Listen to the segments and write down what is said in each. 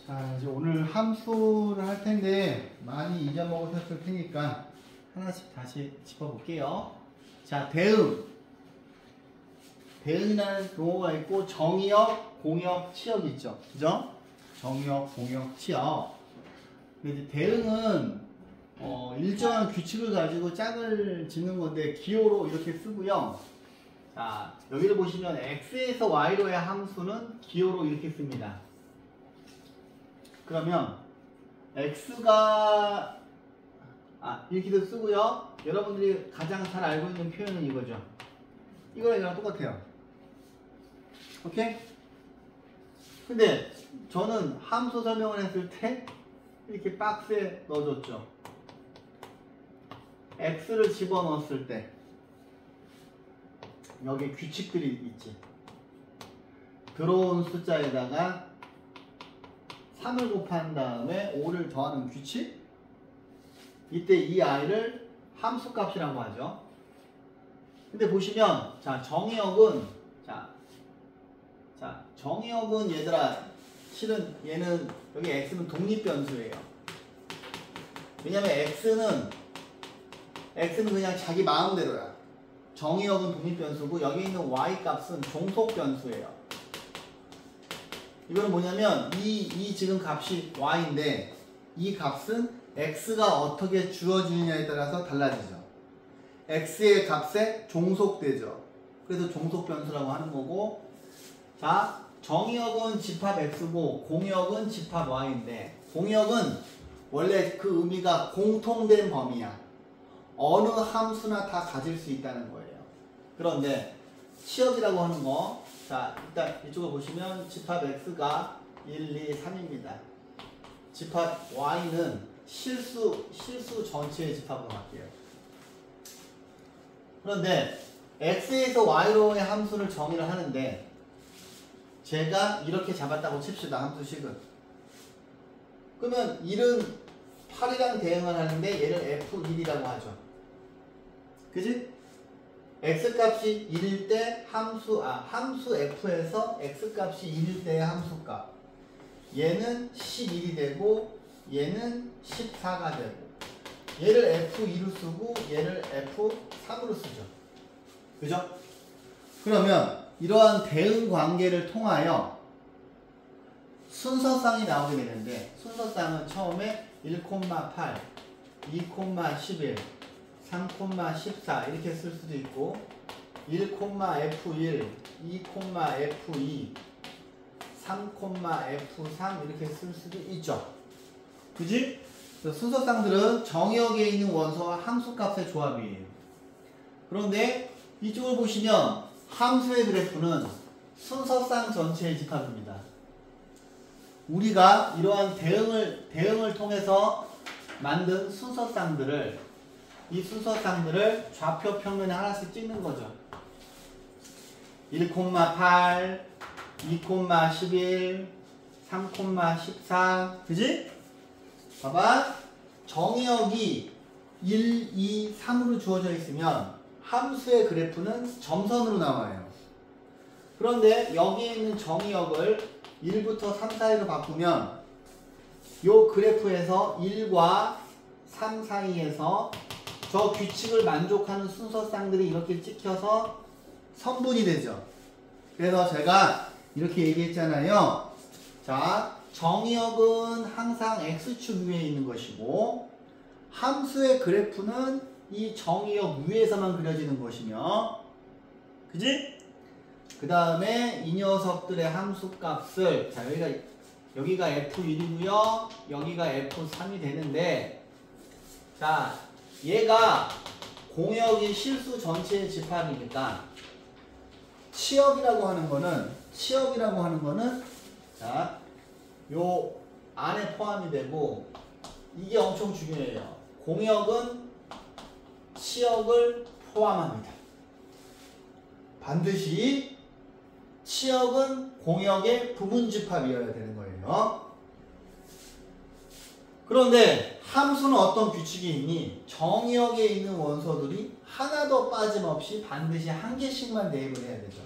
자, 이제 오늘 함수를 할 텐데 많이 잊어먹으셨을 테니까 하나씩 다시 짚어볼게요. 자, 대응이라는 용어가 있고 정의역, 공역, 치역 있죠. 그죠? 정의역, 공역, 치역. 근데 대응은 일정한 규칙을 가지고 짝을 짓는 건데 기호로 이렇게 쓰고요. 자, 여기를 보시면 x에서 y로의 함수는 기호로 이렇게 씁니다. 그러면 x가 이렇게도 쓰고요. 여러분들이 가장 잘 알고 있는 표현은 이거죠. 이거랑 똑같아요. 오케이? 근데 저는 함수 설명을 했을 때 이렇게 박스에 넣어줬죠. x를 집어넣었을 때 여기 규칙들이 있지. 들어온 숫자에다가 3을 곱한 다음에 5를 더하는 규칙. 이때 이 아이를 함수값이라고 하죠. 근데 보시면 자 정의역은 정의역은 얘들아 실은 얘는 여기 x는 독립변수예요. 왜냐면 x는 그냥 자기 마음대로야. 정의역은 독립변수고 여기 있는 y 값은 종속변수예요. 이거는 뭐냐면 이 지금 값이 y인데 이 값은 x가 어떻게 주어지느냐에 따라서 달라지죠. x의 값에 종속되죠. 그래서 종속변수라고 하는 거고, 자 정의역은 집합 x고 공역은 집합 y인데 공역은 원래 그 의미가 공통된 범위야. 어느 함수나 다 가질 수 있다는 거예요. 그런데 치역이라고 하는 거, 자 일단 이쪽을 보시면 집합 x가 1, 2, 3입니다. 집합 y는 실수 전체의 집합으로 바뀌어요. 그런데 x에서 y로의 함수를 정의를 하는데 제가 이렇게 잡았다고 칩시다. 함수식은. 그러면 1은 8이랑 대응을 하는데 얘를 f1이라고 하죠. 그지? x값이 1일 때 함수 f에서 x값이 1일 때의 함수값. 얘는 11이 되고 얘는 14가 되고 얘를 f2로 쓰고 얘를 f3으로 쓰죠. 그죠? 그러면 이러한 대응 관계를 통하여 순서쌍이 나오게 되는데 순서쌍은 처음에 1,8, 2,11, 3,14 이렇게 쓸 수도 있고 1,f1, 2,f2, 3,f3 이렇게 쓸 수도 있죠. 그지? 순서쌍들은 정의역에 있는 원소와 함수값의 조합이에요. 그런데 이쪽을 보시면 함수의 그래프는 순서쌍 전체의 집합입니다. 우리가 이러한 대응을 통해서 만든 이 순서쌍들을 좌표 평면에 하나씩 찍는 거죠. 1,8, 2,11, 3,14 그지? 봐봐. 정의역이 1, 2, 3으로 주어져 있으면 함수의 그래프는 점선으로 나와요. 그런데 여기에 있는 정의역을 1부터 3 사이로 바꾸면 이 그래프에서 1과 3 사이에서 저 규칙을 만족하는 순서쌍들이 이렇게 찍혀서 선분이 되죠. 그래서 제가 이렇게 얘기했잖아요. 자, 정의역은 항상 x축 위에 있는 것이고 함수의 그래프는 이 정의역 위에서만 그려지는 것이며, 그지? 그 다음에 이 녀석들의 함수값을, 자 여기가 f1이고요 여기가 f3이 되는데, 자 얘가 공역이 실수 전체의 집합이니까 치역이라고 하는 거는 자 요 안에 포함이 되고, 이게 엄청 중요해요. 공역은 치역을 포함합니다. 반드시 치역은 공역의 부분집합이어야 되는 거예요. 그런데 함수는 어떤 규칙이 있니? 정의역에 있는 원소들이 하나도 빠짐없이 반드시 한 개씩만 대입을 해야 되죠.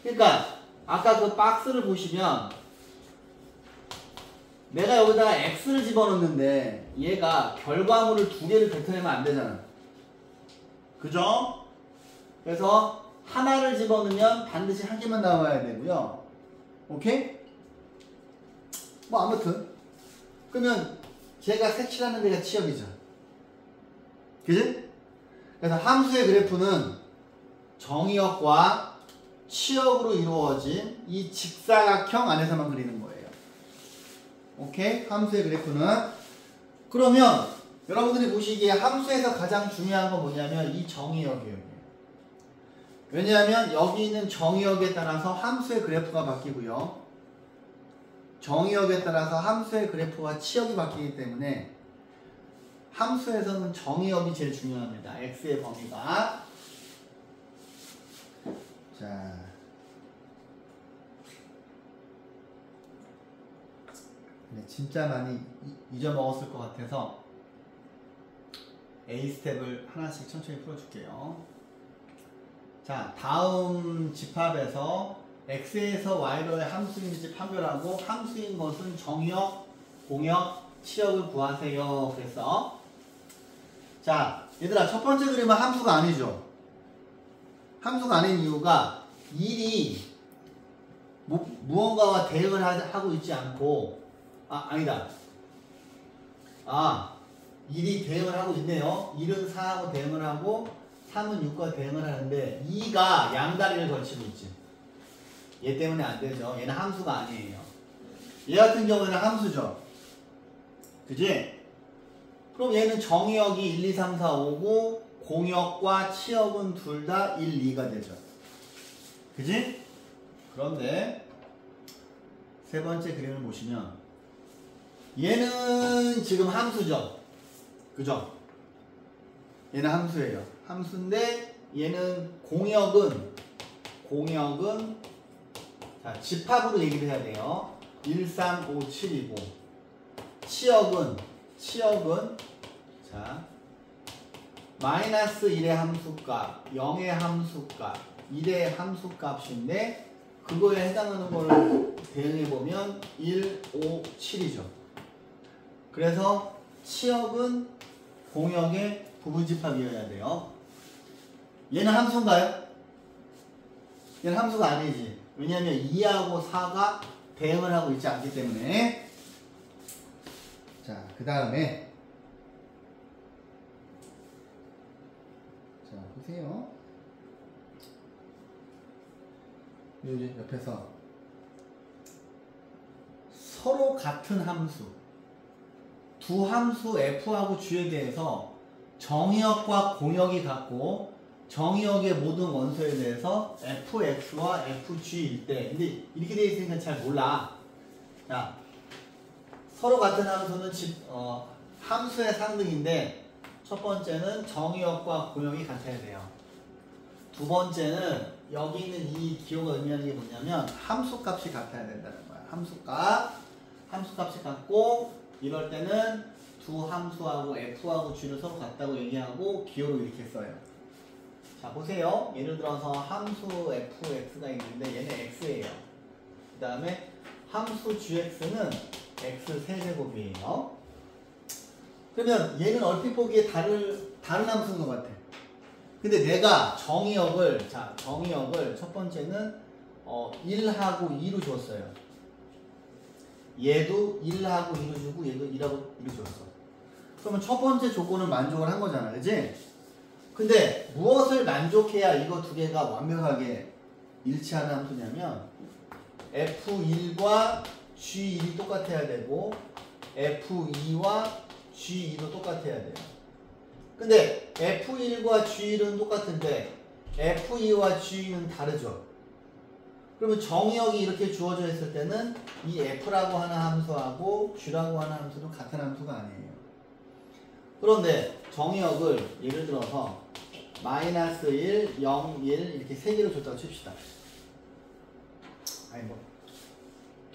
그러니까 아까 그 박스를 보시면 내가 여기다가 x를 집어넣는데 얘가 결과물을 두 개를 뱉어내면 안 되잖아. 그죠? 그래서 하나를 집어넣으면 반드시 한 개만 나와야 되고요. 오케이? 뭐 아무튼 그러면 제가 색칠하는 데가 치역이죠. 그지? 그래서 함수의 그래프는 정의역과 치역으로 이루어진 이 직사각형 안에서만 그리는 거예요. 오케이? 함수의 그래프는. 그러면 여러분들이 보시기에 함수에서 가장 중요한 건 뭐냐면 이 정의역이에요. 왜냐하면 여기 있는 정의역에 따라서 함수의 그래프가 바뀌고요. 정의역에 따라서 함수의 그래프와 치역이 바뀌기 때문에 함수에서는 정의역이 제일 중요합니다. x의 범위가. 자, 진짜 많이 잊어먹었을 것 같아서 A 스텝을 하나씩 천천히 풀어줄게요. 자, 다음 집합에서 x에서 y로의 함수인지 판별하고 함수인 것은 정의역, 공역, 치역을 구하세요. 그래서 자, 얘들아 첫 번째 그림은 함수가 아니죠. 함수가 아닌 이유가 일이 무언가와 대응을 하고 있지 않고 아니다. 일이 대응을 하고 있네요. 1은 4하고 대응을 하고 3은 6과 대응을 하는데 2가 양다리를 걸치고 있지. 얘 때문에 안 되죠. 얘는 함수가 아니에요. 얘 같은 경우에는 함수죠. 그지? 그럼 얘는 정의역이 1, 2, 3, 4, 5고 공역과 치역은 둘 다 1, 2가 되죠. 그지? 그런데 세 번째 그림을 보시면 얘는 지금 함수죠. 그죠? 얘는 함수예요. 함수인데 얘는 공역은 자, 집합으로 얘기를 해야 돼요. 1, 3, 5, 7이고 치역은 자 마이너스 1의 함수값, 0의 함수값, 1의 함수값인데 그거에 해당하는 걸 대응해보면 1, 5, 7이죠. 그래서 치역은 공역의 부분집합이어야 돼요. 얘는 함수인가요? 얘는 함수가 아니지. 왜냐하면 2하고 4가 대응을 하고 있지 않기 때문에. 자, 그 다음에 자, 보세요. 여기 옆에서 서로 같은 함수 두 함수 f하고 g에 대해서 정의역과 공역이 같고 정의역의 모든 원소에 대해서 fx와 fg일 때 근데 이렇게 되어 있으니까 잘 몰라. 자, 서로 같은 함수는 함수의 상등인데 첫 번째는 정의역과 공역이 같아야 돼요. 두 번째는 여기 있는 이 기호가 의미하는 게 뭐냐면 함수값이 같아야 된다는 거야. 함수값이 같고 이럴 때는 두 함수하고 f하고 g를 서로 같다고 얘기하고 기호로 이렇게 써요. 자, 보세요. 예를 들어서 함수 fx가 있는데 얘는 x예요. 그 다음에 함수 gx는 x 세제곱이에요. 그러면 얘는 얼핏 보기에 다른 함수인 것 같아. 근데 내가 정의역을 첫 번째는 1하고 2로 줬어요. 얘도 1하고 2로 주고 얘도 1하고 2로 줬어. 그러면 첫 번째 조건을 만족을 한 거잖아. 그치? 근데 무엇을 만족해야 이거 두 개가 완벽하게 일치하는 함수냐면 F1과 G1이 똑같아야 되고 F2와 G2도 똑같아야 돼요. 근데 F1과 G1은 똑같은데 F2와 G2는 다르죠. 그러면 정의역이 이렇게 주어져 있을 때는 이 F라고 하는 함수하고 G라고 하는 함수도 같은 함수가 아니에요. 그런데 정의역을 예를 들어서 마이너스 1, 0, 1 이렇게 세 개로 줬다고 칩시다. 아니 뭐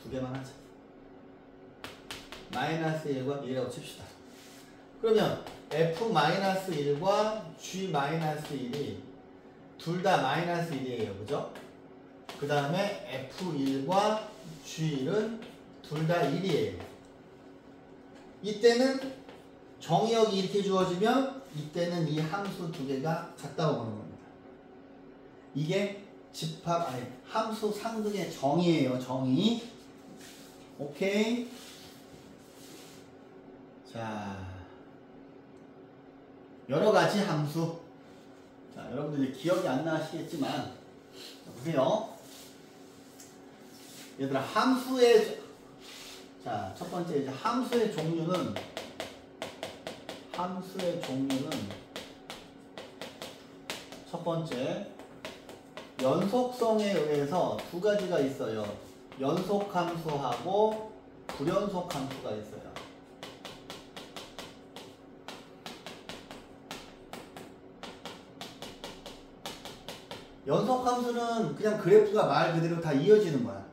두 개만 하자. 마이너스 1과 1이라고 칩시다. 그러면 F-1과 G-1이 둘 다 마이너스 1이에요. 그죠? 그 다음에 F1과 G1은 둘 다 1이에요. 이때는 정의역이 이렇게 주어지면 이때는 이 함수 두 개가 같다고 보는 겁니다. 이게 집합 아니 함수 상등의 정의예요. 정의. 오케이. 자, 여러 가지 함수. 자, 여러분들 이제 기억이 안 나시겠지만 보세요. 얘들아, 함수의 자, 첫 번째 이제 함수의 종류는 첫 번째 연속성에 의해서 두 가지가 있어요. 연속함수하고 불연속함수가 있어요. 연속함수는 그냥 그래프가 말 그대로 다 이어지는 거야.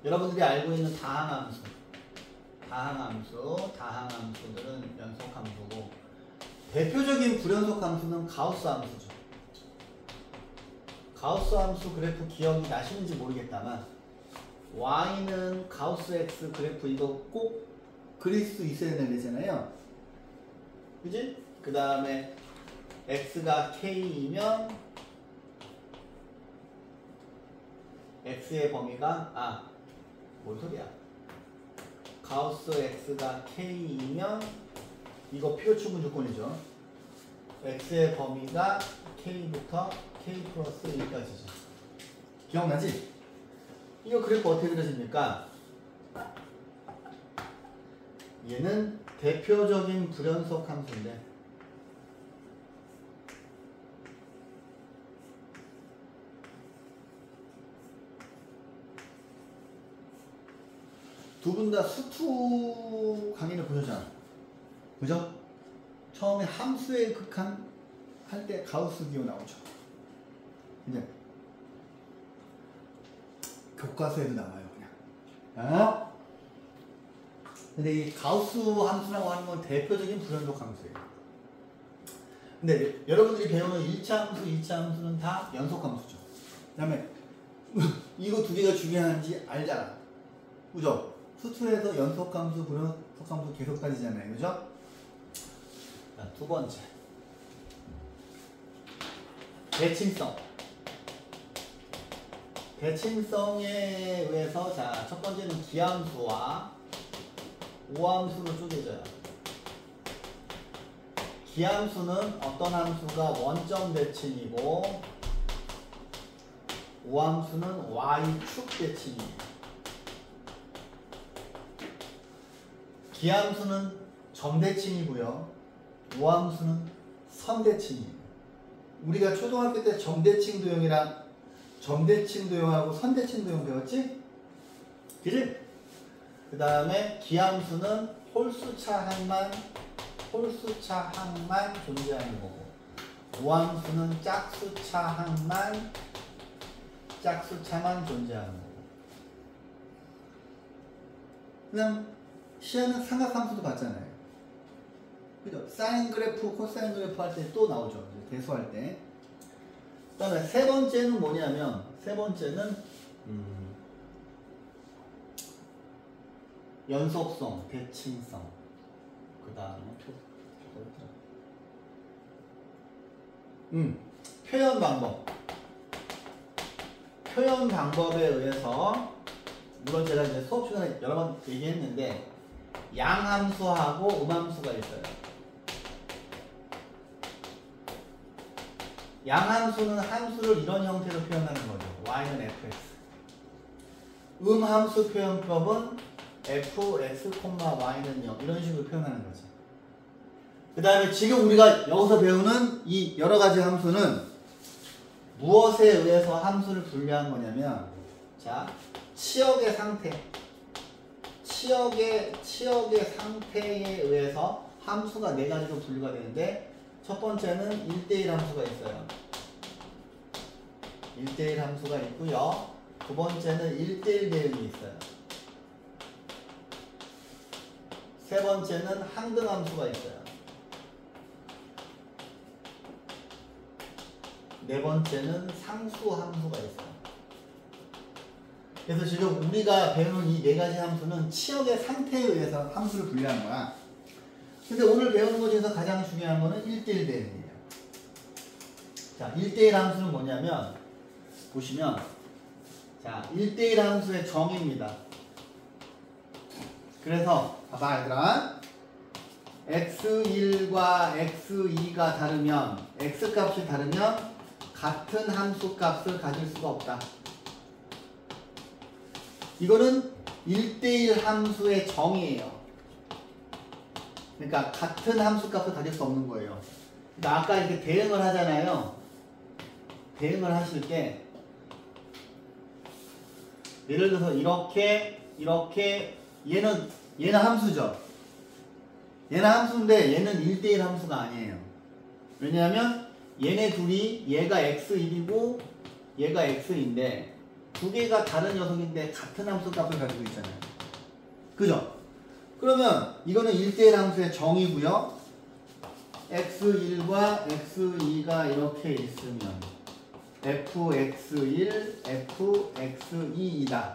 여러분들이 알고 있는 다항함수들은 연속함수고, 대표적인 불연속함수는 가우스함수죠. 가우스함수 그래프 기억이 나시는지 모르겠다만 y는 가우스 x 그래프 이거 꼭 그릴 수 있어야 되잖아요. 그지? 그 다음에 x가 k이면 x의 범위가 뭔 소리야? 가우스 x가 k이면 이거 피어충분 조건이죠. x의 범위가 k부터 k 플러스 1까지죠. 기억나지? 이거 그래프 어떻게 그려집니까? 얘는 대표적인 불연속 함수인데 두 분 다 수투 강의를 보셨잖아. 그죠? 처음에 함수의 극한 할 때 가우스 기호 나오죠. 근데 교과서에도 나와요, 그냥. 근데 이 가우스 함수라고 하는 건 대표적인 불연속 함수예요. 근데 여러분들이 배우는 1차 함수, 2차 함수는 다 연속 함수죠. 그 다음에 이거 두 개가 중요한지 알잖아. 그죠? 수투에서 연속함수, 불연속함수 계속 따지잖아요. 그죠? 자, 두 번째. 대칭성에 의해서 자, 첫 번째는 기함수와 오함수로 쪼개져요. 기함수는 어떤 함수가 원점 대칭이고 오함수는 y축 대칭이에요. 기함수는 점대칭이고요. 오함수는 선대칭이에요. 우리가 초등학교 때 점대칭 도형이랑 점대칭 도형하고 선대칭 도형 배웠지? 그지? 그 다음에 기함수는 홀수차 항만 존재하는 거고, 오함수는 짝수차만 존재하는 거고. 그냥 시야는 삼각함수도 봤잖아요. 그죠? 사인 그래프, 코사인 그래프 할 때 또 나오죠. 대수할 때. 그 다음에 세 번째는 뭐냐면, 연속성, 대칭성. 그 다음에 표현 방법에 의해서, 물론 제가 이제 수업 시간에 여러 번 얘기했는데, 양함수하고 음함수가 있어요. 양함수는 함수를 이런 형태로 표현하는 거죠. y는 fx. 음함수 표현법은 fx, y는 0 이런 식으로 표현하는 거죠. 그 다음에 지금 우리가 여기서 배우는 이 여러 가지 함수는 무엇에 의해서 함수를 분류한 거냐면, 자, 치역의 상태에 의해서 함수가 네 가지로 분류가 되는데, 첫 번째는 1대1 함수가 있어요. 1대1 함수가 있고요. 두 번째는 1대1 대응이 있어요. 세 번째는 항등 함수가 있어요. 네 번째는 상수 함수가 있어요. 그래서 지금 우리가 배우는 이 네 가지 함수는 치역의 상태에 의해서 함수를 분류하는 거야. 근데 오늘 배우는 것 중에서 가장 중요한 거는 1대1 대응이에요. 자, 1대1 함수는 뭐냐면 보시면 자, 1대1 함수의 정의입니다. 그래서 봐봐 얘들아. x1과 x2가 다르면 x값이 다르면 같은 함수값을 가질 수가 없다. 이거는 1대1 함수의 정의예요. 그러니까 같은 함수값을 가질 수 없는 거예요. 그러니까 아까 이렇게 대응을 하잖아요. 대응을 하실 때 예를 들어서 이렇게 얘는 함수죠. 얘는 함수인데 얘는 1대1 함수가 아니에요. 왜냐하면 얘네 둘이 얘가 x1이고 얘가 x인데 두 개가 다른 녀석인데 같은 함수 값을 가지고 있잖아요. 그죠? 그러면 이거는 1대1 함수의 정의고요. x1과 x2가 이렇게 있으면 fx1, fx2이다.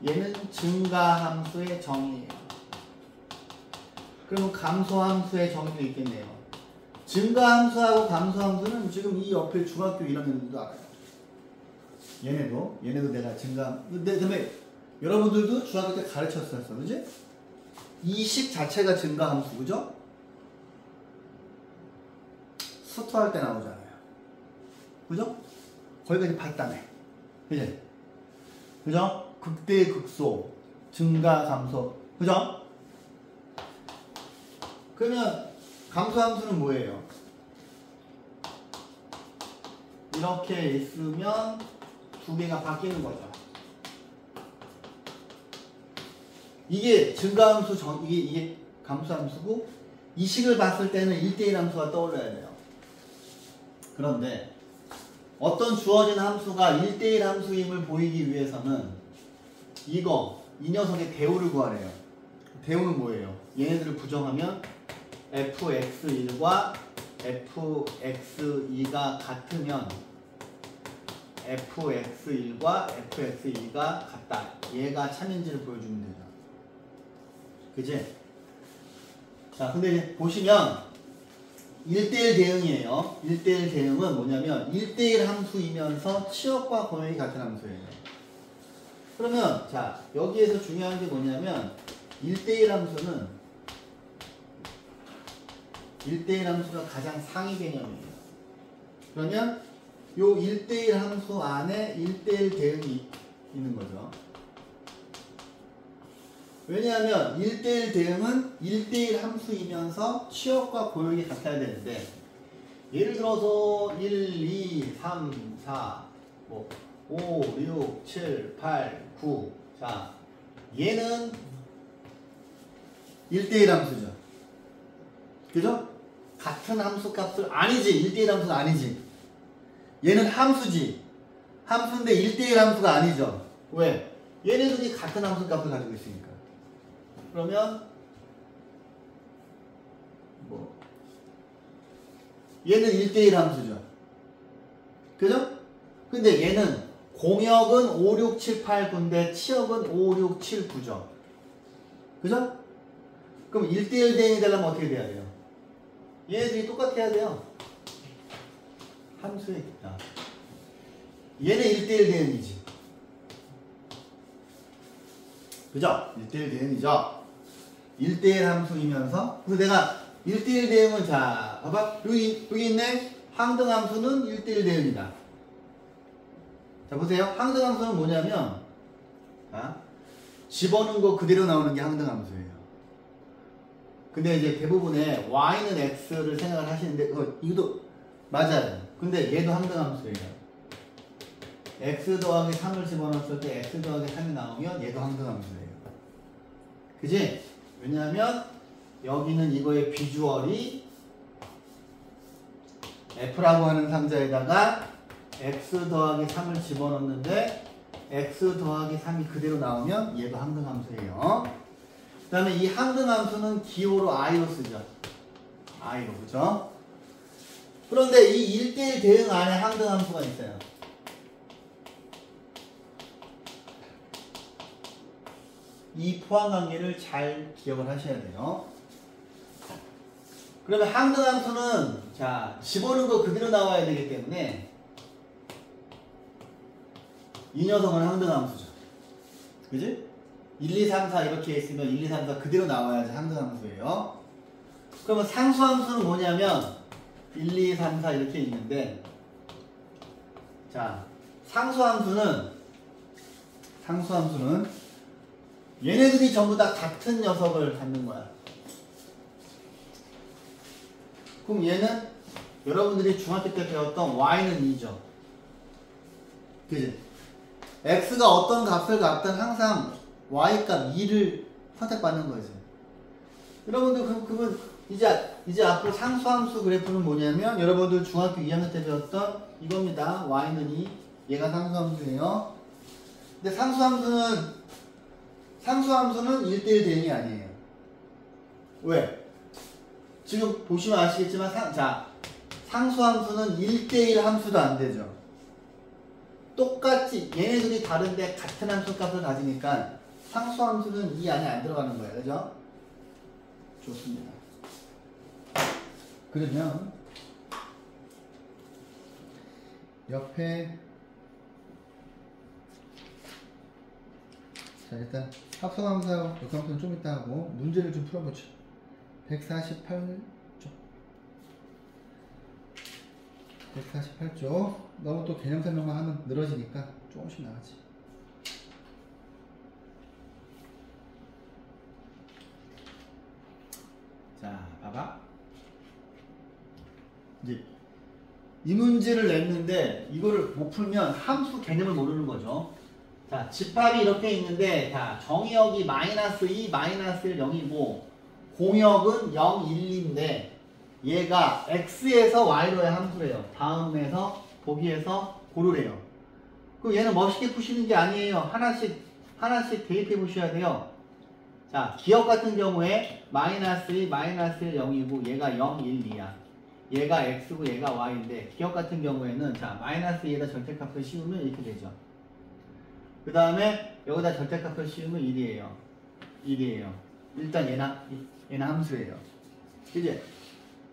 얘는 증가함수의 정의예요. 그러면 감소함수의 정의도 있겠네요. 증가함수하고 감소함수는 지금 이 옆에 중학교 1학년들도 알아요. 얘네도 내가 그다음에 여러분들도 중학교 때 가르쳤었어, 그지? 이 식 자체가 증가함수, 그죠? 수투할 때 나오잖아요. 그죠? 거기까지 봤다네. 그지? 그죠? 극대, 극소, 증가, 감소. 그죠? 그러면 감소함수는 뭐예요? 이렇게 있으면 두 개가 바뀌는 거죠. 이게 증가함수 이게 감소함수고 이 식을 봤을 때는 1대1 함수가 떠올라야 돼요. 그런데 어떤 주어진 함수가 1대1 함수임을 보이기 위해서는 이 녀석의 대우를 구하래요. 대우는 뭐예요? 얘네들을 부정하면 fx1과 fx2가 같으면 fx1과 fx2가 같다. 얘가 참인지를 보여주면 되죠. 그지? 자, 근데 이제 보시면 1대1 대응이에요. 1대1 대응은 뭐냐면 1대1 함수이면서 치역과 공역이 같은 함수예요. 그러면 자, 여기에서 중요한 게 뭐냐면 1대1 함수는 1대1 함수가 가장 상위 개념이에요. 그러면 요 1대1 함수 안에 1대1 대응이 있는 거죠. 왜냐하면 1대1 대응은 1대1 함수이면서 치역과 고역이 같아야 되는데 예를 들어서 1, 2, 3, 4, 5, 6, 7, 8, 9 자, 얘는 1대1 함수죠. 그죠? 같은 함수 값을 아니지. 1대1 함수가 아니지. 얘는 함수지. 함수인데 1대1 함수가 아니죠. 왜? 얘네들이 같은 함수 값을 가지고 있으니까. 그러면 얘는 1대1 함수죠. 그죠? 근데 얘는 공역은 5, 6, 7, 8, 9인데 치역은 5, 6, 7, 9죠. 그죠? 그럼 1대1 대응이 되려면 어떻게 돼야 돼요? 얘네들이 똑같아야 돼요. 함수에 있다. 얘는 1대1 대응이지. 그죠? 1대1 대응이죠. 1대1 함수이면서 그래서 내가 1대1 대응은 자 봐봐 여기 있네. 항등함수는 1대1 대응이다. 자 보세요. 항등함수는 뭐냐면 자, 집어넣은 거 그대로 나오는 게 항등함수예요. 근데 이제 대부분의 y는 x를 생각을 하시는데 이것도 맞아요. 근데 얘도 항등함수예요. x 더하기 3을 집어넣었을 때 x 더하기 3이 나오면 얘도 항등함수예요. 그지? 왜냐하면 여기는 이거의 비주얼이 f라고 하는 상자에다가 x 더하기 3을 집어넣는데 x 더하기 3이 그대로 나오면 얘도 항등함수예요. 그 다음에 이 항등함수는 기호로 i로 쓰죠. i로, 그죠? 그런데 이 1대1 대응 안에 항등함수가 있어요. 이 포함관계를 잘 기억을 하셔야 돼요. 그러면 항등함수는 자 집어넣은 거 그대로 나와야 되기 때문에 이 녀석은 항등함수죠. 그지? 1, 2, 3, 4 이렇게 있으면 1, 2, 3, 4 그대로 나와야지 항등함수예요. 그러면 상수함수는 뭐냐면 1, 2, 3, 4 이렇게 있는데 자 상수함수는 얘네들이 전부 다 같은 녀석을 갖는 거야. 그럼 얘는 여러분들이 중학교 때 배웠던 y는 2죠. 그지? x가 어떤 값을 갖든 항상 y값 2를 선택받는 거지. 여러분들 그러면 이제 앞으로 상수함수 그래프는 뭐냐면 여러분들 중학교 2학년 때 배웠던 이겁니다. y는 2, 얘가 상수함수예요. 근데 상수함수는 1대1 대응이 아니에요. 왜? 지금 보시면 아시겠지만 상수함수는 1대1 함수도 안 되죠. 똑같이 얘네들이 다른데 같은 함수 값을 가지니까 상수함수는 이 안에 안 들어가는 거예요. 그죠? 좋습니다. 그러면 옆에 자 일단 합성함수하고 역함수는 좀 이따 하고 문제를 좀 풀어보죠. 148쪽 너무 또 개념 설명만 하면 늘어지니까 조금씩 나가지. 자 봐봐. 이제 이 문제를 냈는데 이거를 못 풀면 함수 개념을 모르는 거죠. 자 집합이 이렇게 있는데 자 정의역이 -2, -1, 0이고 공역은 0, 1, 2인데 얘가 x에서 y로의 함수래요. 다음에서 보기에서 고르래요. 그럼 얘는 멋있게 푸시는 게 아니에요. 하나씩 대입해 보셔야 돼요. 자 기억 같은 경우에 -2, -1, 0이고 얘가 0, 1, 2야. 얘가 x고 얘가 y인데 기억 같은 경우에는 자 -2에다 절대값을 씌우면 이렇게 되죠. 그 다음에 여기다 절대값을 씌우면 1이에요. 일단 얘는 함수예요. 그지?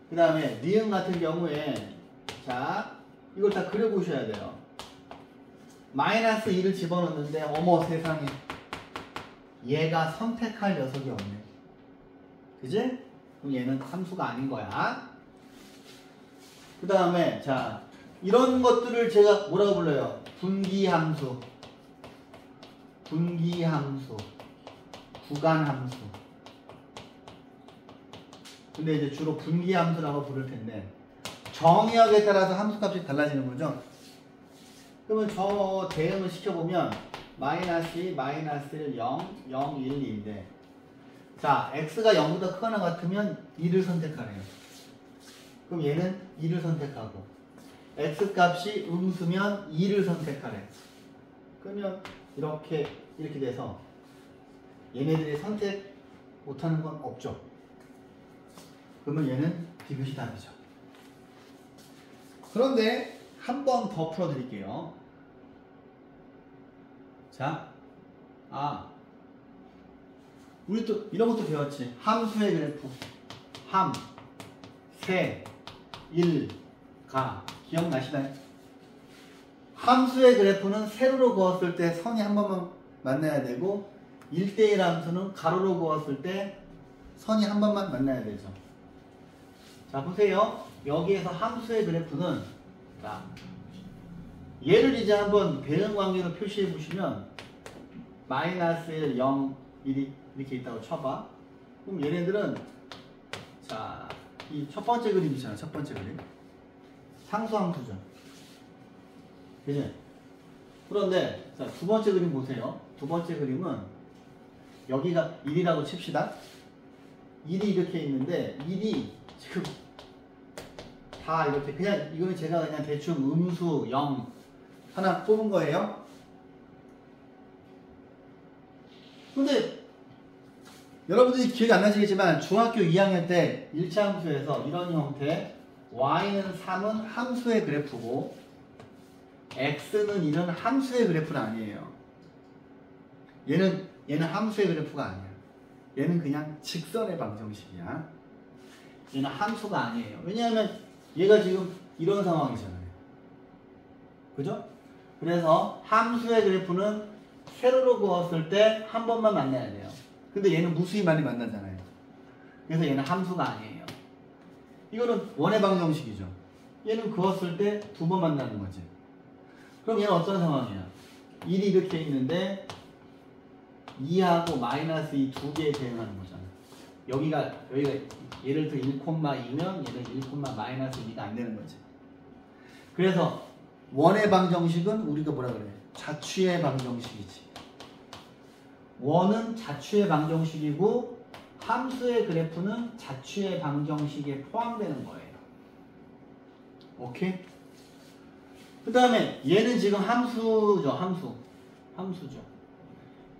그 다음에 니은 같은 경우에 자 이걸 다 그려보셔야 돼요. -2를 집어넣는데 어머 세상에 얘가 선택할 녀석이 없네. 그지? 그럼 얘는 함수가 아닌 거야. 그 다음에 자 이런 것들을 제가 뭐라고 불러요? 분기함수, 구간함수. 근데 이제 주로 분기함수라고 부를 텐데 정의역에 따라서 함수값이 달라지는 거죠. 그러면 저 대응을 시켜보면 -2, -1, 0, 1, 2인데 자 x가 0보다 크거나 같으면 2를 선택하래요. 그럼 얘는 2를 선택하고 x값이 음수면 2를 선택하래. 그러면 이렇게 돼서 얘네들이 선택 못하는 건 없죠. 그러면 얘는 디귿이 답이죠. 그런데 한 번 더 풀어드릴게요. 자, 우리 또 이런 것도 배웠지. 함수의 그래프. 함, 세, 일, 가. 기억나시나요? 함수의 그래프는 세로로 그었을 때 선이 한 번만 만나야 되고 1대1 함수는 가로로 그었을 때 선이 한 번만 만나야 되죠. 자 보세요. 여기에서 함수의 그래프는 자, 얘를 이제 한번 대응관계로 표시해 보시면 -1, 0, 1이 이렇게 있다고 쳐봐. 그럼 얘네들은 자, 이 첫 번째 그림이잖아. 첫 번째 그림. 상수함수죠. 그지? 그런데 자, 두 번째 그림 보세요. 두 번째 그림은 여기가 1이라고 칩시다. 1이 이렇게 있는데 1이 지금 다 이렇게 그냥 이거는 제가 그냥 대충 음수 0 하나 뽑은 거예요. 근데 여러분들이 기억이 안 나시겠지만 중학교 2학년 때 1차 함수에서 이런 형태 y는 3은 함수의 그래프고 x는 1은 함수의 그래프는 아니에요. 얘는 얘는 함수의 그래프가 아니야. 얘는 그냥 직선의 방정식이야. 얘는 함수가 아니에요. 왜냐하면 얘가 지금 이런 상황이잖아요. 그죠? 그래서 함수의 그래프는 세로로 그었을 때 한 번만 만나야 돼요. 근데 얘는 무수히 많이 만나잖아요. 그래서 얘는 함수가 아니에요. 이거는 원의 방정식이죠. 얘는 그었을 때 두 번 만나는 거지. 그럼 얘는 어떤 상황이야? 1이 이렇게 있는데 2하고 마이너스 이 두 개에 대응하는 거잖아. 여기가 예를 들어 1,2면 얘는 1,-2가 안 되는 거지. 그래서 원의 방정식은 우리가 뭐라 그래? 자취의 방정식이지. 원은 자취의 방정식이고 함수의 그래프는 자취의 방정식에 포함되는 거예요. 오케이? 그 다음에 얘는 지금 함수죠. 함수죠.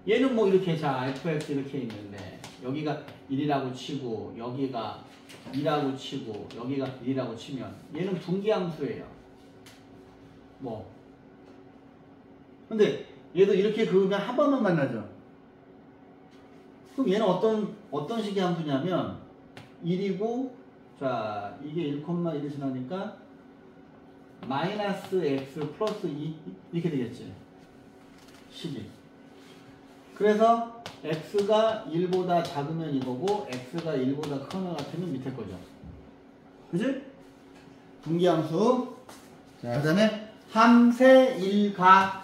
얘는 뭐 이렇게 자 fx 이렇게 있는데 여기가 1이라고 치고 여기가 2라고 치고 여기가 1이라고 치면 얘는 분기함수예요. 뭐 근데 얘도 이렇게 그으면 한 번만 만나죠. 그럼 얘는 어떤 식의 함수냐면 1이고 자 이게 1,1을 지나니까 마이너스 x 플러스 2 이렇게 되겠지. 식이. 그래서 x가 1보다 작으면 이거고 x가 1보다 크거나 같으면 밑에 거죠. 그지? 분기함수. 자, 그 다음에 함세 1가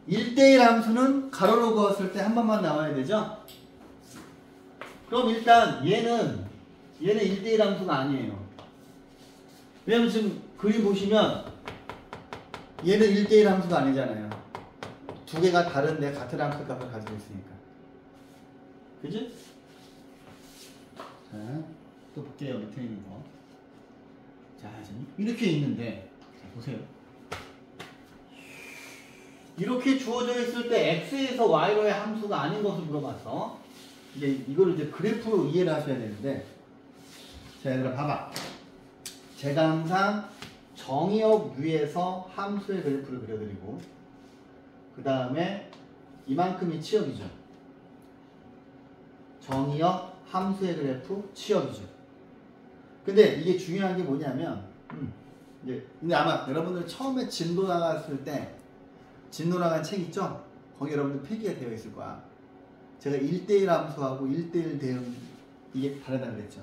1대1 함수는 가로로 그었을 때 한 번만 나와야 되죠? 그럼 일단 얘는 1대1 함수가 아니에요. 왜냐면 지금 그림 보시면 얘는 1대1 함수가 아니잖아요. 두 개가 다른데 같은 함수 값을 가지고 있으니까. 그지? 자, 또 볼게요. 밑에 있는 거. 자, 이렇게 있는데 자, 보세요. 이렇게 주어져 있을 때 x에서 y로의 함수가 아닌 것을 물어봤어. 이거를 이제 그래프로 이해를 하셔야 되는데, 자, 얘들아 봐봐. 제가 항상 정의역 위에서 함수의 그래프를 그려드리고, 그 다음에 이만큼이 치역이죠. 정의역 함수의 그래프 치역이죠. 근데 이게 중요한 게 뭐냐면, 근데 아마 여러분들 처음에 진도 나갔을 때 진도 나간 책 있죠? 거기 여러분들 필기가 되어 있을 거야. 제가 1대1 함수하고 1대1 대응 이게 다르다 그랬죠.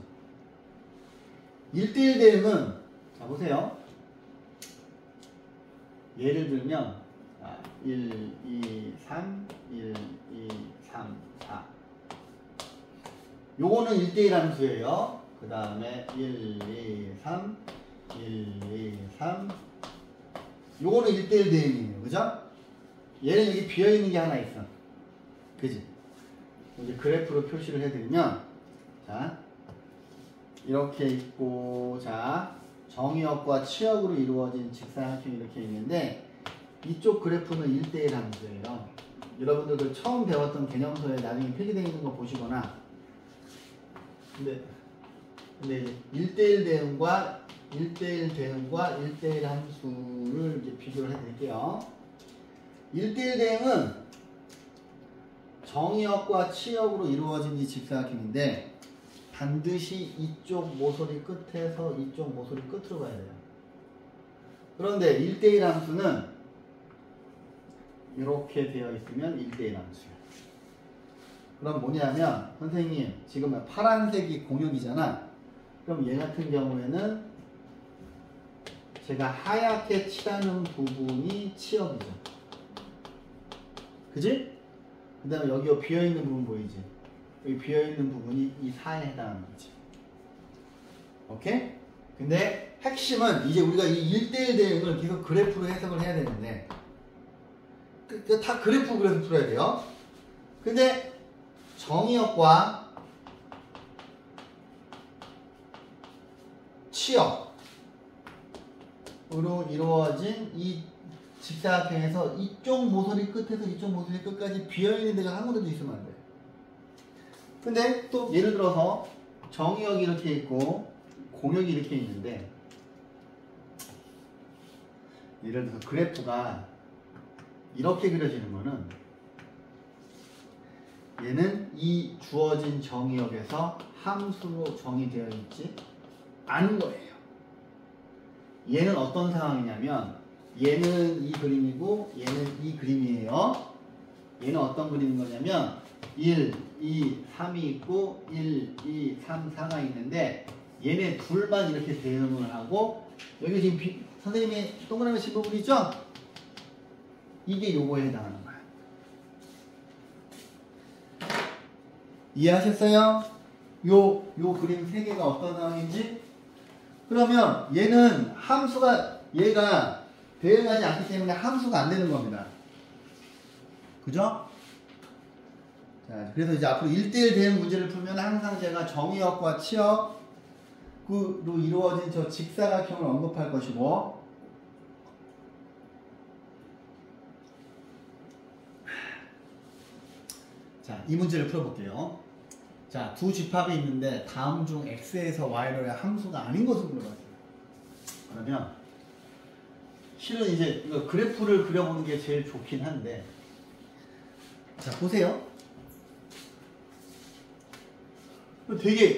1대1 대응은 자 보세요. 예를 들면 1, 2, 3, 1, 2, 3, 4 요거는 1대1 함수예요. 그 다음에 1, 2, 3, 1, 2, 3 요거는 1대1 대응이에요. 그죠? 얘는 여기 비어있는 게 하나 있어. 그지? 이제 그래프로 표시를 해드리면 자 이렇게 있고 자 정의역과 치역으로 이루어진 직사각형이 이렇게 있는데 이쪽 그래프는 1대1 함수예요. 여러분들도 처음 배웠던 개념서에 나중에 필기되어 있는 거 보시거나 근데 이제 1대1 대응과 1대1 함수를 이제 비교를 해드릴게요. 1대1 대응은 정의역과 치역으로 이루어진 이 직사각형인데 반드시 이쪽 모서리 끝에서 이쪽 모서리 끝으로 가야 돼요. 그런데 1대1 함수는 이렇게 되어 있으면 1대1 함수예요. 그럼 뭐냐면 선생님 지금 파란색이 공역이잖아. 그럼 얘 같은 경우에는 제가 하얗게 칠하는 부분이 치역이죠. 그지? 그 다음에 여기 비어있는 부분 보이지? 여기 비어있는 부분이 이 4에 해당하는 거지. 오케이? 근데 핵심은 이제 우리가 이 1대1 대응을 계속 그래프로 해석을 해야 되는데 다 그래프 그래서 풀어야 돼요. 근데 정의역과 치역으로 이루어진 이 직사각형에서 이쪽 모서리 끝에서 이쪽 모서리 끝까지 비어있는 데가 한 군데도 있으면 안 돼. 근데 또 예를 들어서 정의역이 이렇게 있고 공역이 이렇게 있는데 예를 들어서 그래프가 이렇게 그려지는 거는 얘는 이 주어진 정의역에서 함수로 정의되어 있지 않은 거예요. 얘는 어떤 상황이냐면 얘는 이 그림이고 얘는 이 그림이에요. 얘는 어떤 그림인 거냐면 1, 2, 3이 있고 1, 2, 3, 4가 있는데 얘네 둘만 이렇게 대응을 하고 여기 지금 선생님이 동그라미 친 부분 있죠? 이게 요거에 해당하는 거야. 이해하셨어요? 요 그림 3개가 어떤 상황인지? 그러면 얘는 함수가 얘가 대응하지 않기 때문에 함수가 안 되는 겁니다. 그죠? 자, 그래서 이제 앞으로 1대1 대응 문제를 풀면 항상 제가 정의역과 치역으로 이루어진 저 직사각형을 언급할 것이고, 자, 이 문제를 풀어볼게요. 자, 두 집합이 있는데 다음 중 x에서 y로의 함수가 아닌 것을 물어봤어요. 그러면 실은 이제 이거 그래프를 그려보는 게 제일 좋긴 한데, 자, 보세요.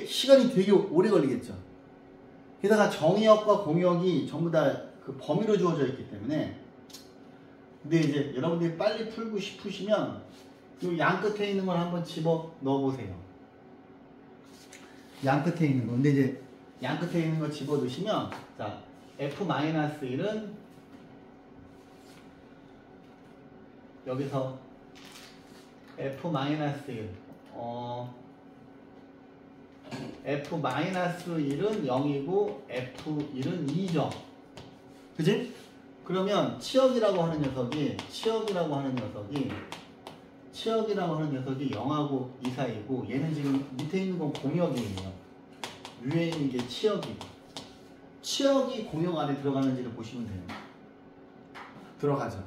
시간이 되게 오래 걸리겠죠. 게다가 정의역과 공역이 전부 다 그 범위로 주어져 있기 때문에. 근데 이제 여러분들이 빨리 풀고 싶으시면 이 양 끝에 있는 걸 한번 집어 넣어 보세요. 양 끝에 있는 거. 근데 이제 양 끝에 있는 거 집어 넣으시면, 자, f-1은 여기서 f-1 f-1은 0이고 f1은 2죠. 그지? 그러면 치역이라고 하는 녀석이 0하고 2 사이고, 얘는 지금 밑에 있는 건 공역이에요. 위에 있는 게 치역이고, 치역이 공역 안에 들어가는지를 보시면 돼요. 들어가죠.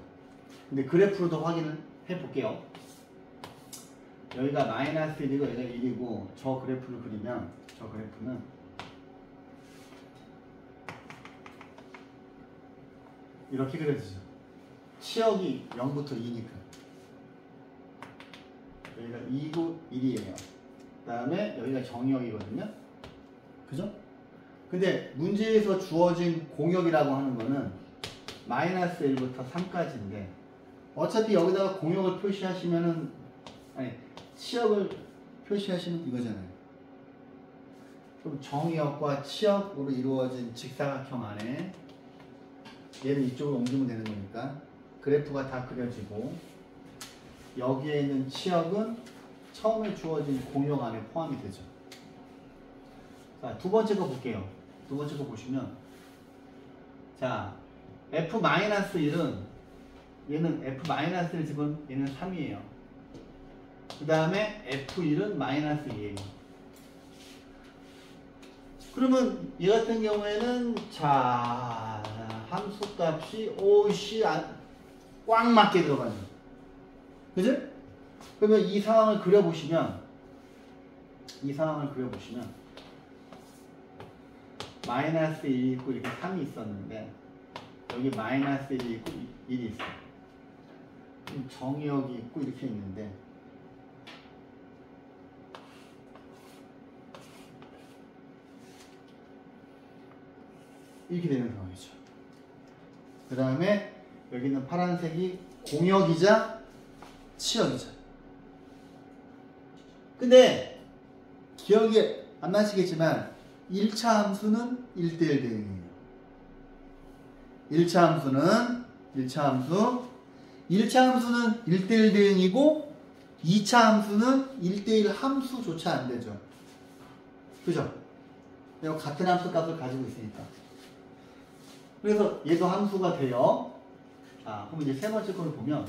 근데 그래프로도 확인을 해볼게요. 여기가 -1이고 여기가 1이고, 저 그래프를 그리면 저 그래프는 이렇게 그려지죠. 치역이 0부터 2니까 여기가 2고 1이에요. 그 다음에 여기가 정역이거든요. 그죠? 근데 문제에서 주어진 공역이라고 하는 거는 -1부터 3까지인데, 어차피 여기다가 공역을 표시하시면은, 아니, 치역을 표시하시면 이거잖아요. 그럼 정역과 치역으로 이루어진 직사각형 안에 얘를 이쪽으로 옮기면 되는 거니까 그래프가 다 그려지고, 여기에 있는 치역은 처음에 주어진 공역 안에 포함이 되죠. 자, 두 번째 거 볼게요. 두 번째 거 보시면, 자, f-1은 얘는 f-1을 집은 얘는 3이에요. 그 다음에 f1은 -2예요. 그러면 얘 같은 경우에는, 자, 함수값이 꽉 맞게 들어가죠. 그죠? 그러면 이 상황을 그려보시면 -1이 있고 이렇게 3이 있었는데, 여기 -1이 있고 1이 있어요. 정의역이 있고 이렇게 있는데, 이렇게 되는 상황이죠. 그 다음에 여기는 파란색이 공역이자 치역이죠. 근데 기억이 안 나시겠지만 1차 함수는 1대1 대응이에요. 1차 함수는 1대1 대응이고, 2차 함수는 1대1 함수조차 안 되죠. 그죠? 같은 함수 값을 가지고 있으니까. 그래서 얘도 함수가 돼요. 자, 그럼 이제 세 번째 거를 보면,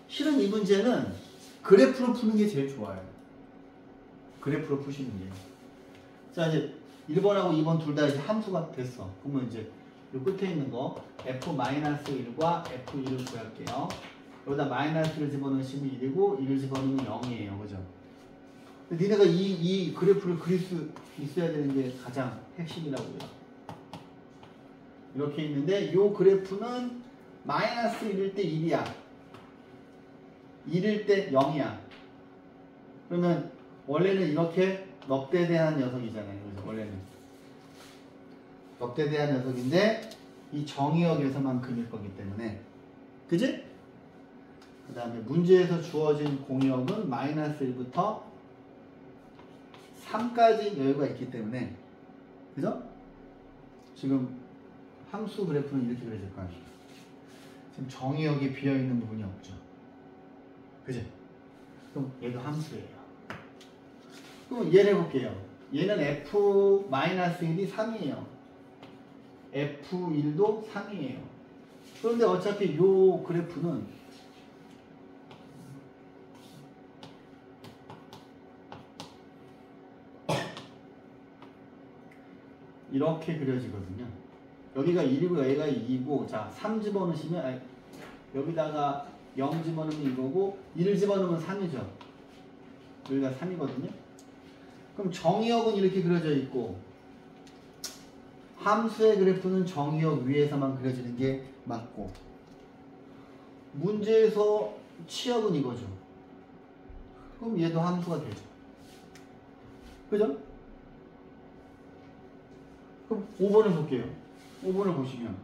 실은 이 문제는 그래프로 푸는 게 제일 좋아요. 그래프로 푸시는 게. 자, 이제 1번하고 2번 둘 다 이제 함수가 됐어. 그러면 이제 이 끝에 있는 거 f-1과 f1을 구할게요. 여기다 마이너스를 집어넣으시면 1이고 1을 집어넣으면 0이에요. 그죠? 근데 니네가 이 그래프를 그릴 수 있어야 되는 게 가장 핵심이라고요. 이렇게 있는데, 이 그래프는 -1일 때 1이야. 1일 때 0이야. 그러면 원래는 이렇게 넙대대한 녀석이잖아요. 그죠? 원래는 넙대대한 녀석인데 이 정의역에서만 그릴 거기 때문에, 그지? 그 다음에 문제에서 주어진 공역은 마이너스 1부터 3까지 여유가 있기 때문에, 그죠? 지금 함수 그래프는 이렇게 그려질 거 아니에요. 지금 정의역이 비어있는 부분이 없죠. 그지? 그럼 얘도 함수예요. 그럼 얘를 해볼게요. 얘는 F-1이 3이에요. F1도 3이에요. 그런데 어차피 요 그래프는 이렇게 그려지거든요. 여기가 1이고 여기가 2고, 자 3 집어넣으시면, 아니, 여기다가 0 집어넣으면 이거고 1 집어넣으면 3이죠. 여기가 3이거든요. 그럼 정의역은 이렇게 그려져 있고 함수의 그래프는 정의역 위에서만 그려지는 게 맞고, 문제에서 치역은 이거죠. 그럼 얘도 함수가 되죠. 그죠? 그럼 5번을 볼게요. 5번을 보시면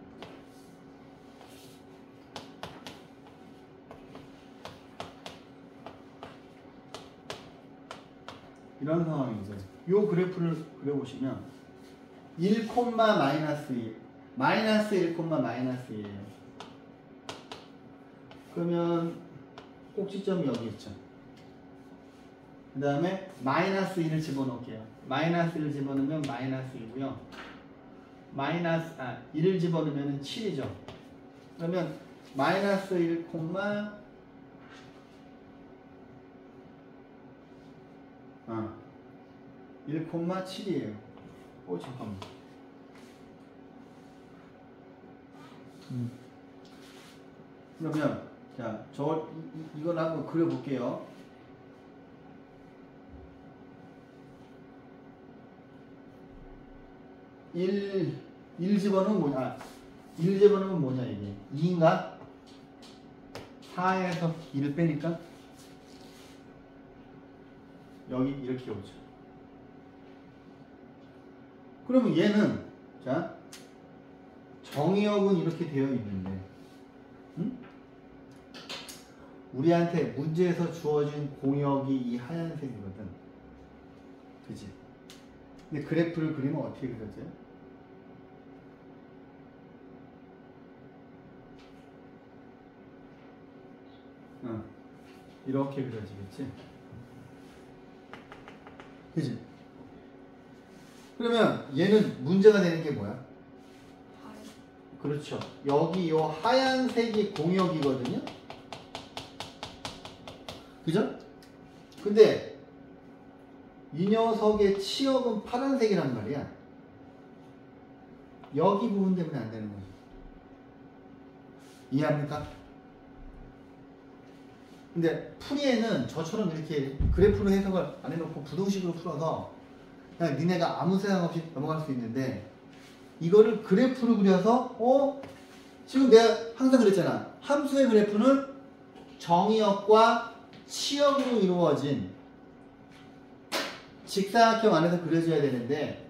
이런 상황이죠. 이 그래프를 그려보시면 1, 마이너스 1, 마이너스 1, 마이너스 1이에요. 그러면 꼭지점이 여기 있죠. 그 다음에 마이너스 1을 집어넣을게요. 마이너스 1을 집어넣으면 마이너스 2고요. 마이너스 1을 집어넣으면 7이죠. 그러면 마이너스 1, 1,7이에요. 잠깐만. 그러면 자, 이걸 한번 그려볼게요. 1 집어넣으면 뭐냐? 1 집어넣으면 뭐냐 이게? 2인가? 4에서 1을 빼니까 여기 이렇게 오죠. 그러면 얘는 자 정의역은 이렇게 되어 있는데, 응? 우리한테 문제에서 주어진 공역이 이 하얀색이거든. 그치? 근데 그래프를 그리면 어떻게 그려져요? 이렇게 그려지겠지? 그치? 그러면 얘는 문제가 되는 게 뭐야? 그렇죠. 여기 요 하얀색이 공역이거든요? 그죠? 근데 이 녀석의 치역은 파란색이란 말이야. 여기 부분 때문에 안 되는 거죠. 이해합니까? 근데 풀이에는 저처럼 이렇게 그래프로 해석을 안 해놓고 부등식으로 풀어서 그냥 니네가 아무 생각 없이 넘어갈 수 있는데, 이거를 그래프로 그려서 지금 내가 항상 그랬잖아. 함수의 그래프는 정의역과 치역으로 이루어진 직사각형 안에서 그려져야 되는데,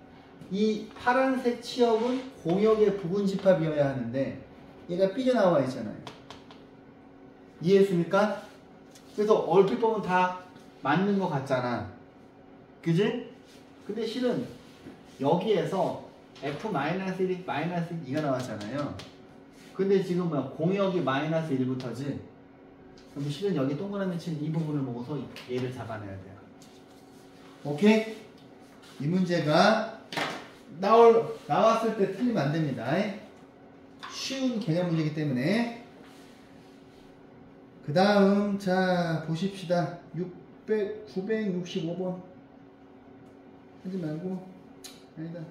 이 파란색 치역은 공역의 부분 집합이어야 하는데 얘가 삐져나와 있잖아요. 이해했습니까? 그래서 얼핏 보면 다 맞는 것 같잖아. 그지? 근데 실은 여기에서 F-1이 마이너스 2가 나왔잖아요. 근데 지금 뭐야? 공역이 마이너스 1부터지? 그럼 실은 여기 동그라미 친 이 부분을 보고서 얘를 잡아내야 돼요. 오케이? 이 문제가 나왔을 때 틀리면 안 됩니다. 쉬운 개념 문제이기 때문에. 그 다음, 자, 보십시다. 965번. 하지 말고, 아니다.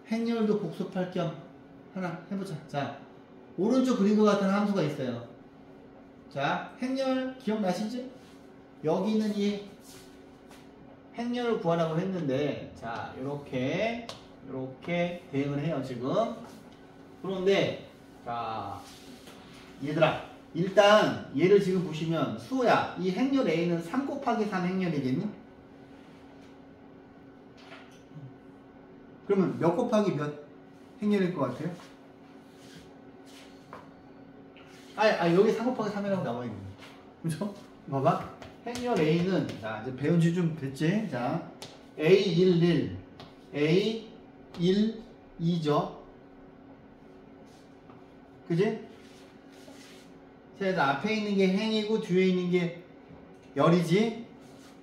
행렬도 복습할 겸 하나 해보자. 자, 오른쪽 그린 것 같은 함수가 있어요. 자, 행렬 기억나시지? 여기 있는 이 행렬을 구하라고 했는데, 자, 요렇게 대응을 해요, 지금. 그런데, 자, 얘들아. 일단 얘를 지금 보시면 수호야, 이 행렬 A는 3 곱하기 3 행렬이겠니? 그러면 몇 곱하기 몇 행렬일 것 같아요? 여기 3 곱하기 3이라고 나와 있네. 그죠? 봐봐. 행렬 A는, 자, 이제 배운 지 좀 됐지? 자, A11, A12죠? 그지? 그래서 앞에 있는 게 행이고 뒤에 있는 게 열이지?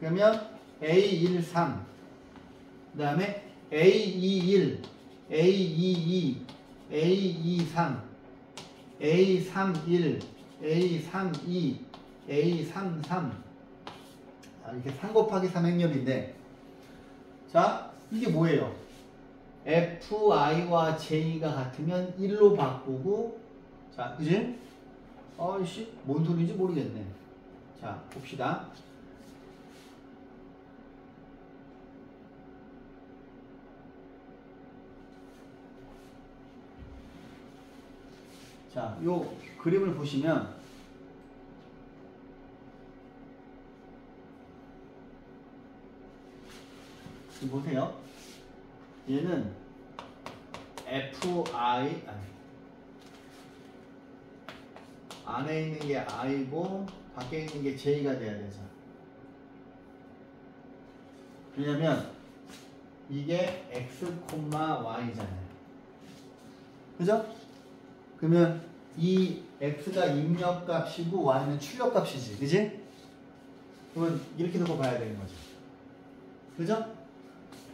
그러면 A13, 그 다음에 A21, A22, A23, A31, A32, A33. 이렇게 3 곱하기 3 행렬인데, 자, 이게 뭐예요? FI와 J가 같으면 1로 바꾸고, 자, 그지? 아이씨, 뭔 소리인지 모르겠네. 자, 봅시다. 자, 요 그림을 보시면 지금 보세요. 얘는 FI 안에 있는 게 I고 밖에 있는 게 J가 돼야 되죠. 왜냐면 이게 X, Y잖아요. 그죠? 그러면 이 X가 입력값이고 Y는 출력값이지. 그지? 그러면 이렇게 놓고 봐야 되는 거죠. 그죠?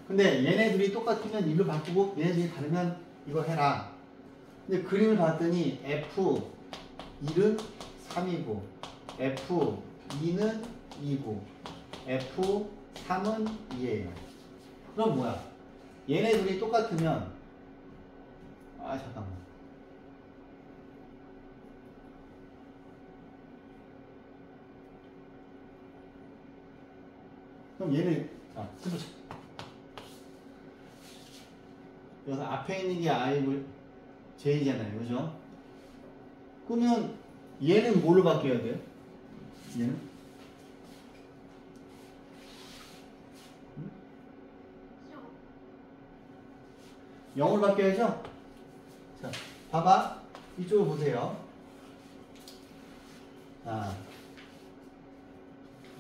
근데 얘네들이 똑같으면 일로 바꾸고 얘네들이 다르면 이거 해라. 근데 그림을 봤더니 F1은 3이고 F2는 2고 F3은 2예요. 그럼 뭐야? 얘네들이 똑같으면 잠깐만. 그럼 얘는 해보자. 여기서 앞에 있는 게 I고 J잖아요. 그죠? 그러면 얘는 뭘로 바뀌어야 돼요? 얘는? 0으로 바뀌어야죠? 자, 봐봐. 이쪽을 보세요.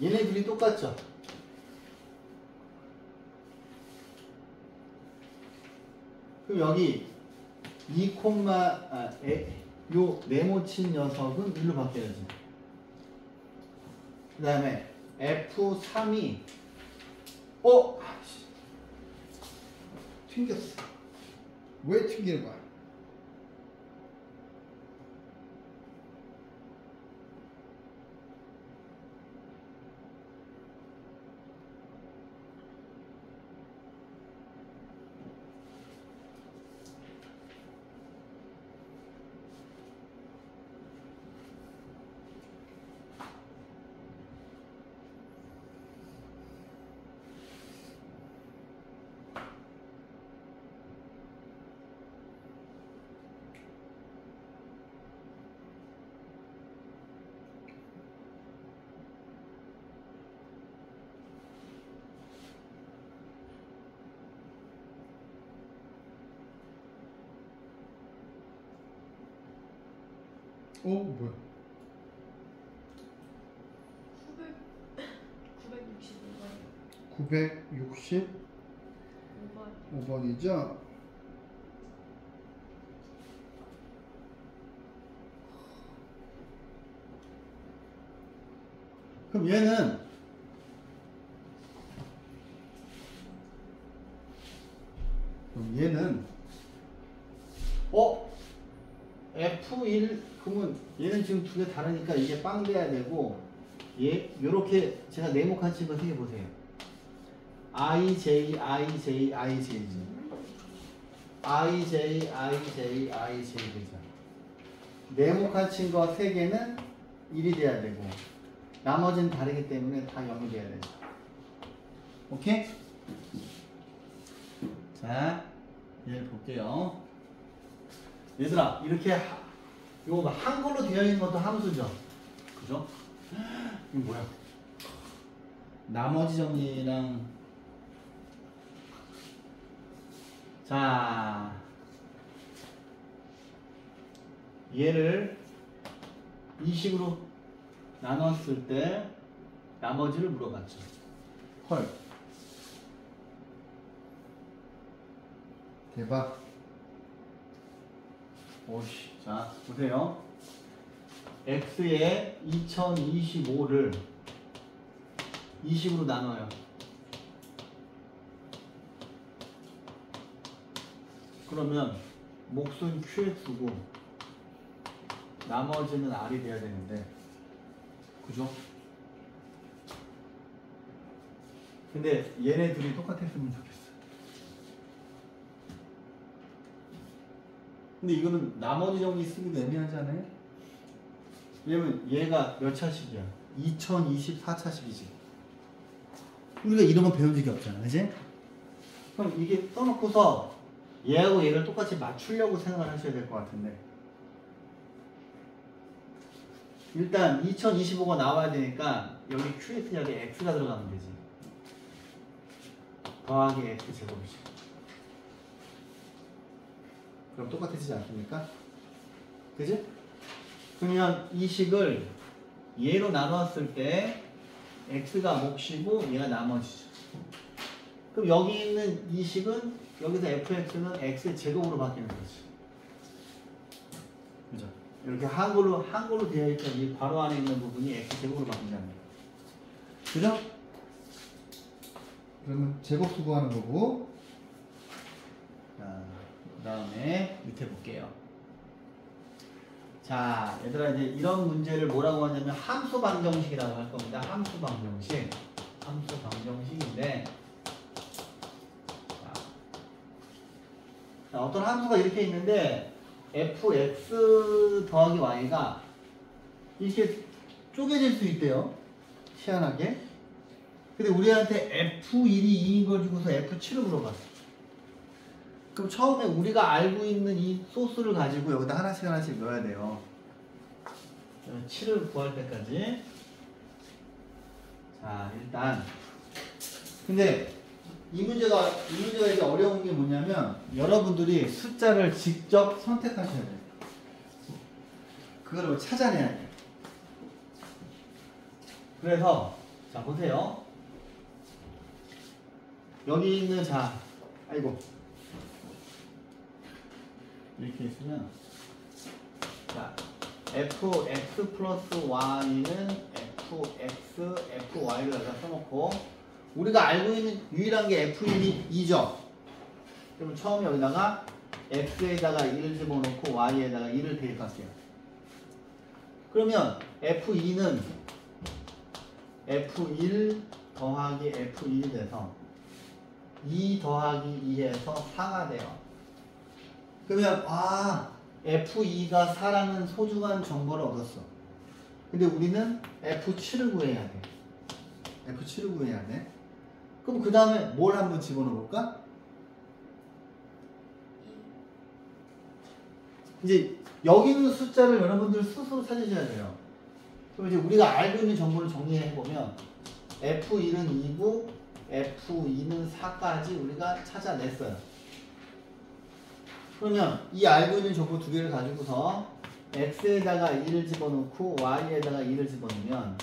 얘네들이 똑같죠? 그럼 여기 2, 요 네모친 녀석은 1로 바뀌어야지. 그 다음에 F3이 튕겼어. 왜 튕기는 거야? 뭐야? 965번이죠? 그럼 얘는 F1 그러면 얘는 지금 두 개 다르니까 이게 빵 돼야 되고 요렇게 제가 네모칸 친 거 생각해보세요. IJ, IJ, IJ지. IJ, IJ, IJ죠. 네모칸 친 거 세 개는 1이 돼야 되고 나머지는 다르기 때문에 다 0이 돼야 되죠. 오케이? 자, 얘를 볼게요. 얘들아, 이렇게 요거 막 한글로 되어 있는 것도 함수죠. 그죠? 이거 뭐야? 나머지 정리랑 자 얘를 이 식으로 나눴을 때 나머지를 물어봤죠. 헐. 대박. 오씨. 자, 보세요. x에 2025를 이 식으로 나눠요. 그러면 몫은 qx고 나머지는 r이 돼야 되는데 그죠? 근데 얘네 둘이 똑같았으면 좋겠어. 근데 이거는 나머지 정리 쓰기도 애매하지 않아요? 왜냐면 얘가 몇 차식이야? 2024차식이지. 우리가 이런 거 배운 적이 없잖아, 그지? 그럼 이게 써놓고서 얘하고 얘를 똑같이 맞추려고 생각을 하셔야 될 것 같은데 일단 2025가 나와야 되니까 여기 QX 자리에 X가 들어가면 되지. 더하기 X 제곱이지. 그럼 똑같아지지 않습니까? 그지? 그러면 이 식을 얘로 나눴을 때 X가 몫이고 얘가 나머지죠. 그럼 여기 있는 이 식은 여기서 fx는 x의 제곱으로 바뀌는 거지. 그죠? 이렇게 한글로 되어 있던 이 괄호 안에 있는 부분이 x 제곱으로 바뀐다는 거예요. 그죠? 그러면 제곱 수거하는 거고. 자, 그 다음에 밑에 볼게요. 자, 얘들아 이제 이런 문제를 뭐라고 하냐면 함수 방정식이라고 할 겁니다. 함수 방정식. 함수 방정식인데 자, 어떤 함수가 이렇게 있는데 fx 더하기 y가 이렇게 쪼개질 수 있대요. 희한하게. 근데 우리한테 f1이 2인 걸 주고서 f7을 물어봤어. 그럼 처음에 우리가 알고 있는 이 소스를 가지고 여기다 하나씩 넣어야 돼요. 7을 구할 때까지. 자, 일단 근데 이 문제가 이제 어려운 게 뭐냐면 여러분들이 숫자를 직접 선택하셔야 돼요. 그걸 찾아내야 돼요. 그래서 자 보세요. 여기 있는 자 아이고 이렇게 있으면 자 fx 플러스 y는 fx, fy를 여기다 써놓고 우리가 알고 있는 유일한 게 f1이 2죠. 그럼 처음에 여기다가 x에다가 1을 집어넣고 y에다가 1을 대입할게요. 그러면 f2는 f1 더하기 f2이 돼서 2 더하기 2에서 4가 돼요. 그러면 f2가 4라는 소중한 정보를 얻었어. 근데 우리는 f7을 구해야 돼. f7을 구해야 돼. 그럼 그 다음에 뭘 한번 집어넣어 볼까? 이제 여기 있는 숫자를 여러분들 스스로 찾으셔야 돼요. 그럼 이제 우리가 알고 있는 정보를 정리해 보면 f1은 2고 f2는 4까지 우리가 찾아냈어요. 그러면 이 알고 있는 정보 두 개를 가지고서 x에다가 2를 집어넣고 y에다가 2를 집어넣으면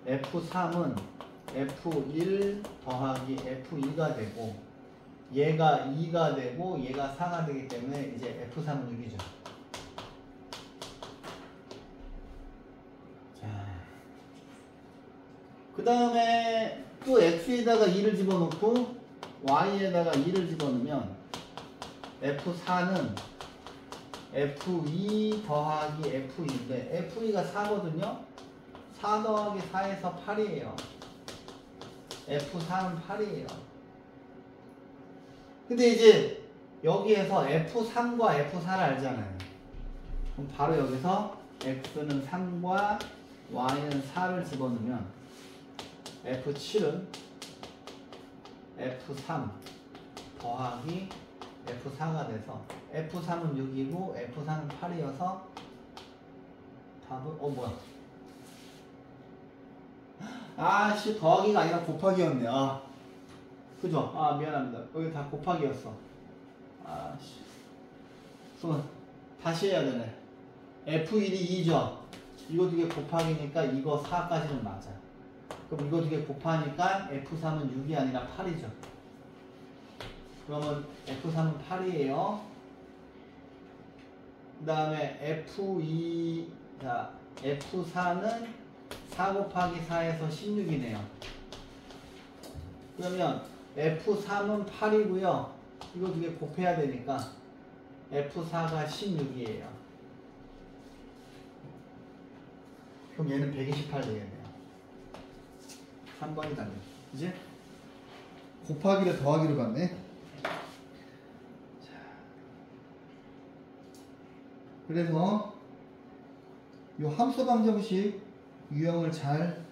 f3은 f1 더하기 f2가 되고 얘가 2가 되고 얘가 4가 되기 때문에 이제 f3은 6이죠. 자, 그 다음에 또 x에다가 2를 집어넣고 y에다가 2를 집어넣으면 f4는 f2 더하기 f2인데 f2가 4거든요. 4 더하기 4에서 8이에요. f4는 8이에요. 근데 이제 여기에서 f3과 f4를 알잖아요. 그럼 바로 여기서 x는 3과 y는 4를 집어넣으면 f7은 f3 더하기 f4가 돼서 f3은 6이고 f4는 8이어서 답은 뭐야? 아씨 더하기가 아니라 곱하기였네. 아 그죠? 아 미안합니다. 여기 다 곱하기였어. 아씨. 그럼 다시 해야 되네. F1이 2죠. 이거 두 개 곱하기니까 이거 4까지는 맞아. 그럼 이거 두 개 곱하니까 F3은 6이 아니라 8이죠. 그러면 F3은 8이에요. 그 다음에 F2, 자, F4는 4 곱하기 4에서 16이네요. 그러면 F3은 8이고요. 이거 두 개 곱해야 되니까 F4가 16이에요. 그럼 얘는 128 되겠네요. 3번이 답이에요. 이제 곱하기를 더하기로 갔네. 그래서 이 함수 방정식 유형을 잘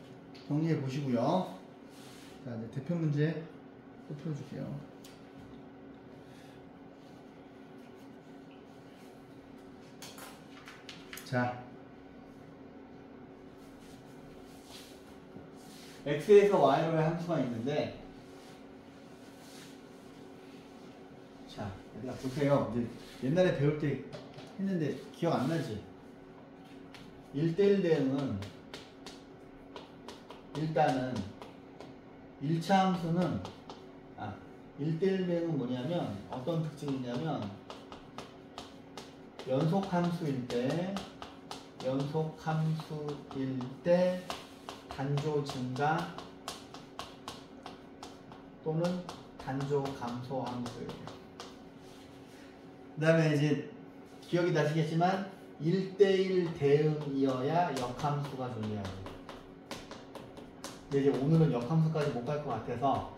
정리해 보시고요. 자, 이제 대표 문제 또 풀어줄게요. 자, x에서 y로의 함수가 있는데, 자, 얘들아 보세요. 이제 옛날에 배울 때 했는데 기억 안 나지? 1대1 대응은 일단은 1차 함수는 1대1 대응은 뭐냐면 어떤 특징이 있냐면 연속함수일 때 단조 증가 또는 단조 감소 함수예요. 그 다음에 이제 기억이 나시겠지만 1대1 대응이어야 역함수가 존재해야 돼요. 근데 이제 오늘은 역함수까지 못 갈 것 같아서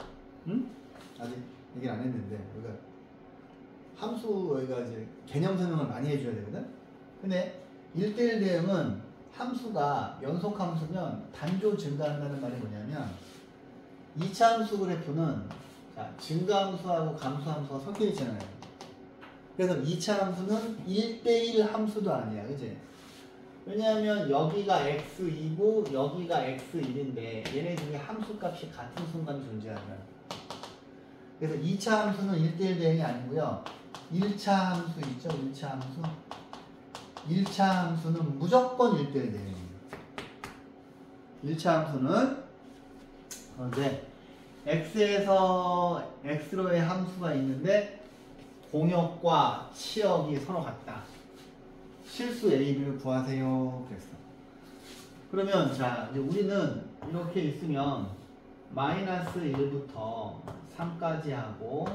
아직 얘기를 안 했는데 우리가 함수 여기가 이제 개념 설명을 많이 해줘야 되거든. 근데 1대1 대응은 함수가 연속함수면 단조 증가한다는 말이 뭐냐면 2차 함수 그래프는 증가함수하고 감소함수가 섞여 있잖아요. 그래서 2차 함수는 1대1 함수도 아니야. 그치? 왜냐하면 여기가 x2고 여기가 x1인데 얘네 중에 함수값이 같은 순간이 존재한다. 그래서 2차 함수는 1대1 대응이 아니고요. 1차 함수 있죠? 1차 함수. 1차 함수는 무조건 1대1 대응이에요. 1차 함수는 그런데 x에서 x로의 함수가 있는데 공역과 치역이 서로 같다. 실수 A, B를 구하세요. 그랬어. 그러면 자 이제 우리는 이렇게 있으면 마이너스 1부터 3까지 하고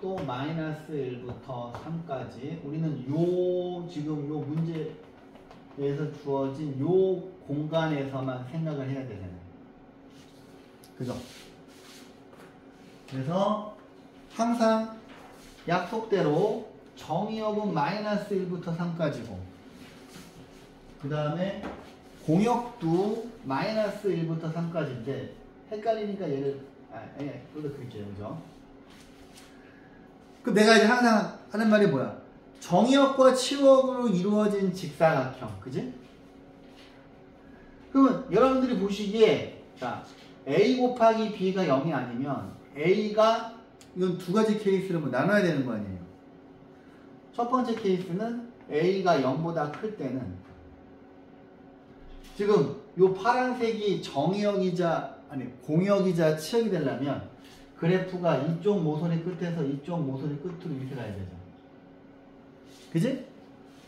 또 마이너스 1부터 3까지 우리는 지금 요 문제에서 주어진 요 공간에서만 생각을 해야 되잖아요. 그죠? 그래서 항상 약속대로 정의역은 마이너스 1부터 3까지고 그 다음에 공역도 마이너스 1부터 3까지인데 헷갈리니까 얘를 여기다 그릴게요. 그죠? 그 내가 이제 항상 하는 말이 뭐야? 정의역과 치역으로 이루어진 직사각형. 그지? 그러면 여러분들이 보시기에 자 A 곱하기 B가 0이 아니면 A가 이건 두 가지 케이스를 뭐 나눠야 되는 거 아니에요. 첫 번째 케이스는 A가 0보다 클 때는 지금 요 파란색이 정의역이자 공역이자 치역이 되려면 그래프가 이쪽 모서리 끝에서 이쪽 모서리 끝으로 이렇게 가야 되죠. 그지?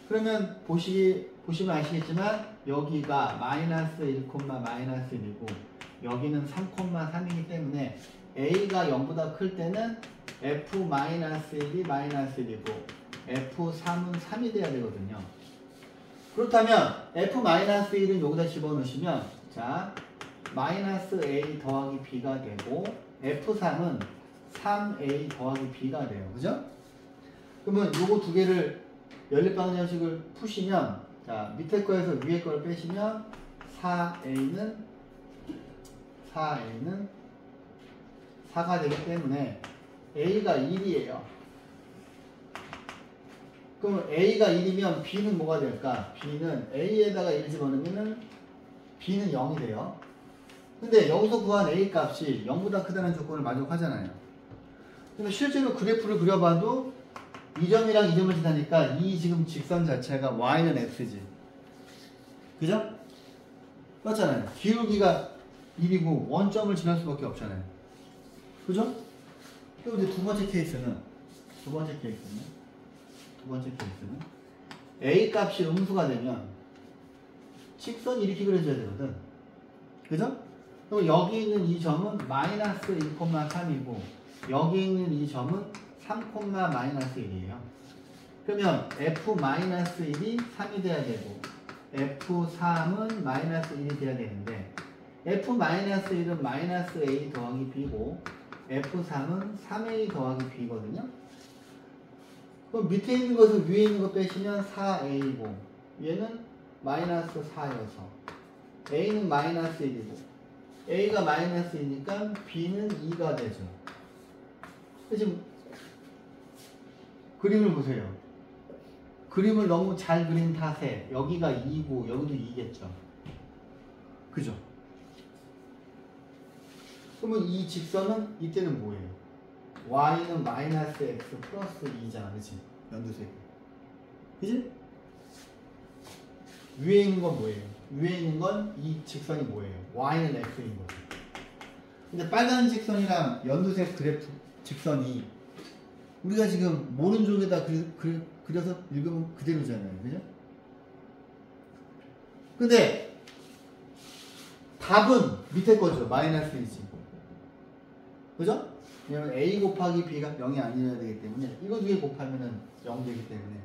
그러면 보시면 아시겠지만 여기가 마이너스 1, 마이너스 1이고 여기는 3,3이기 때문에 A가 0보다 클 때는 F-1이 마이너스 1이고 F3은 3이 돼야 되거든요. 그렇다면 F-1은 여기다 집어넣으시면 자 마이너스 A 더하기 B가 되고 F3은 3A 더하기 B가 돼요. 그죠? 그러면 요거 두 개를 연립방정식을 푸시면 자 밑에 거에서 위에 거를 빼시면 4A는 4가 되기 때문에 A가 1이에요. 그럼 A가 1이면 B는 뭐가 될까? B는 A에다가 1 집어넣으면 B는 0이 돼요. 근데 여기서 구한 A 값이 0보다 크다는 조건을 만족하잖아요. 근데 실제로 그래프를 그려봐도 이 점이랑 이 점을 지나니까 이 지금 직선 자체가 y는 x지. 그죠? 맞잖아요. 기울기가 1이고 원점을 지날 수밖에 없잖아요. 그죠? 그리고 이제 두 번째 케이스는 A 값이 음수가 되면 직선이 이렇게 그려져야 되거든. 그죠? 그럼 여기 있는 이 점은 마이너스 1,3이고 여기 있는 이 점은 3,-1이에요. 그러면 F-1이 3이 돼야 되고 F3은 마이너스 1이 돼야 되는데 F-1은 마이너스 A 더하기 B고 F3은 3A 더하기 B거든요. 그럼 밑에 있는 것을 위에 있는 거 빼시면 4A고 얘는 마이너스 4여서 A는 마이너스 1이고 A가 마이너스 2니까 B는 2가 되죠. 지금 그림을 보세요. 그림을 너무 잘 그린 탓에 여기가 2고 여기도 2겠죠. 그죠? 그러면 이 직선은 이때는 뭐예요? y는 마이너스 x 플러스 2잖아. 그치? 연두색. 그치? 위에 있는 건 뭐예요? 위에 있는 건 이 직선이 뭐예요? y는 x인 거죠. 근데 빨간 직선이랑 연두색 그래프 직선이 우리가 지금 모른 쪽에다 그려서 읽으면 그대로잖아요. 그죠? 근데 답은 밑에 거죠. 마이너스 2지. 그죠? 왜냐면 A 곱하기 B가 0이 아니어야 되기 때문에 이거 두 개 곱하면 0 되기 때문에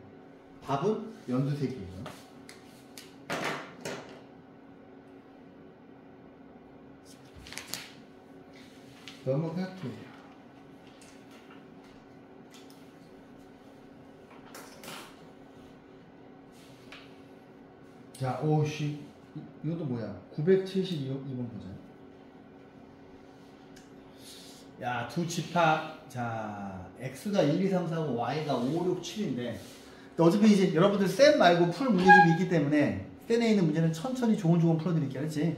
답은 연두색이에요. 넘어갈게요. 자, 오씨, 이것도 뭐야? 972번 보자. 야, 두 집합. 자, x가 1, 2, 3, 4, 5, y가 5, 6, 7인데 어차피 이제 여러분들 쌤 말고 풀 문제집이 있기 때문에 쌤에 있는 문제는 천천히 조금조금 풀어드릴게요. 알았지?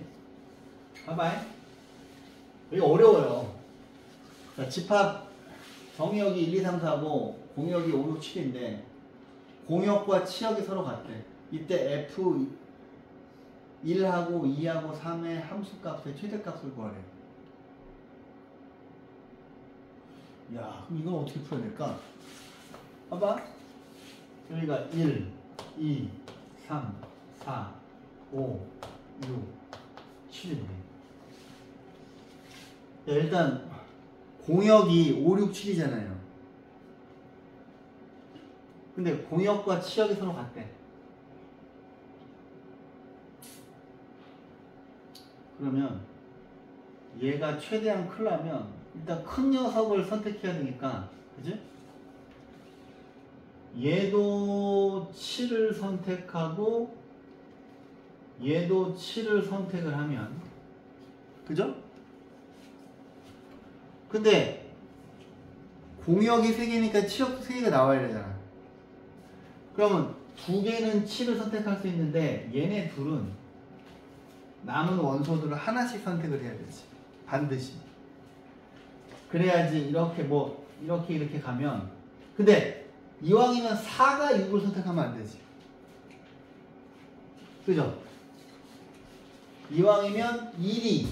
봐봐. 이거 어려워요. 자, 집합 정의역이 1, 2, 3, 4, 5, 공역이 5, 6, 7인데 공역과 치역이 서로 같대. 이때 f 1하고 2하고 3의 함수값의 최대값을 구하래요. 야, 그럼 이건 어떻게 풀어야 될까? 봐봐. 여기가 1, 2, 3, 4, 5, 6, 7인데. 일단 공역이 5, 6, 7이잖아요. 근데 공역과 치역이 서로 같대. 그러면 얘가 최대한 크려면 일단 큰 녀석을 선택해야 되니까, 그지? 얘도 7을 선택하고 얘도 7을 선택을 하면, 그죠? 근데 공역이 3개니까 치역도 3개가 나와야 되잖아. 그러면 두 개는 7을 선택할 수 있는데 얘네 둘은 남은 원소들을 하나씩 선택을 해야 되지. 반드시. 그래야지 이렇게 이렇게 가면, 근데 이왕이면 4가 6을 선택하면 안 되지. 그죠? 이왕이면 1이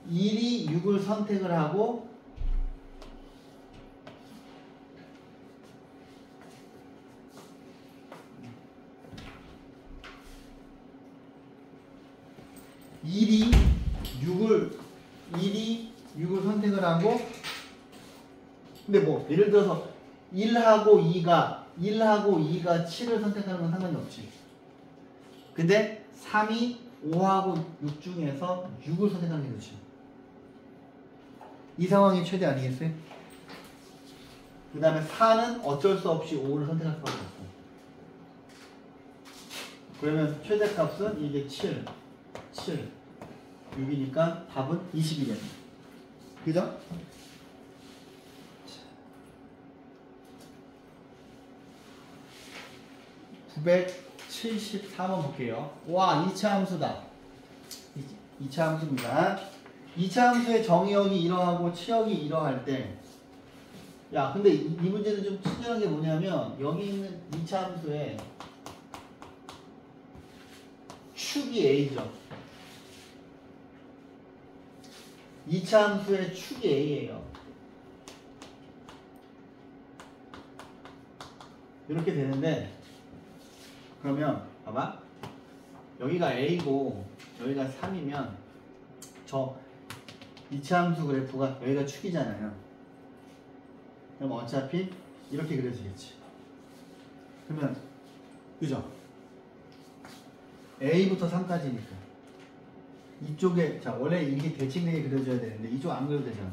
6을 선택을 하고 1이 6을 선택을 하고, 근데 예를 들어서 1하고 2가 7을 선택하는 건 상관이 없지. 근데 3이 5하고 6 중에서 6을 선택하는 게 좋지. 이 상황이 최대 아니겠어요? 그 다음에 4는 어쩔 수 없이 5를 선택할 수밖에 없고. 그러면 최대값은 이게 7, 6이니까 답은 20이겠네. 그죠? 974번 볼게요. 와, 2차 함수다. 2차 함수입니다. 2차 함수의 정의역이 이러하고 치역이 이러할 때, 야, 근데 이 문제는 좀 특이한 게 뭐냐면, 여기 있는 2차 함수의 축이 A죠. 2차 함수의 축이 A예요. 이렇게 되는데, 그러면 봐봐, 여기가 A고 여기가 3이면 저 2차 함수 그래프가 여기가 축이잖아요. 그럼 어차피 이렇게 그려지겠지. 그러면 그죠? A부터 3까지니까 이쪽에, 자, 원래 이게 대칭되게 그려져야 되는데 이쪽 안 그려도 되잖아.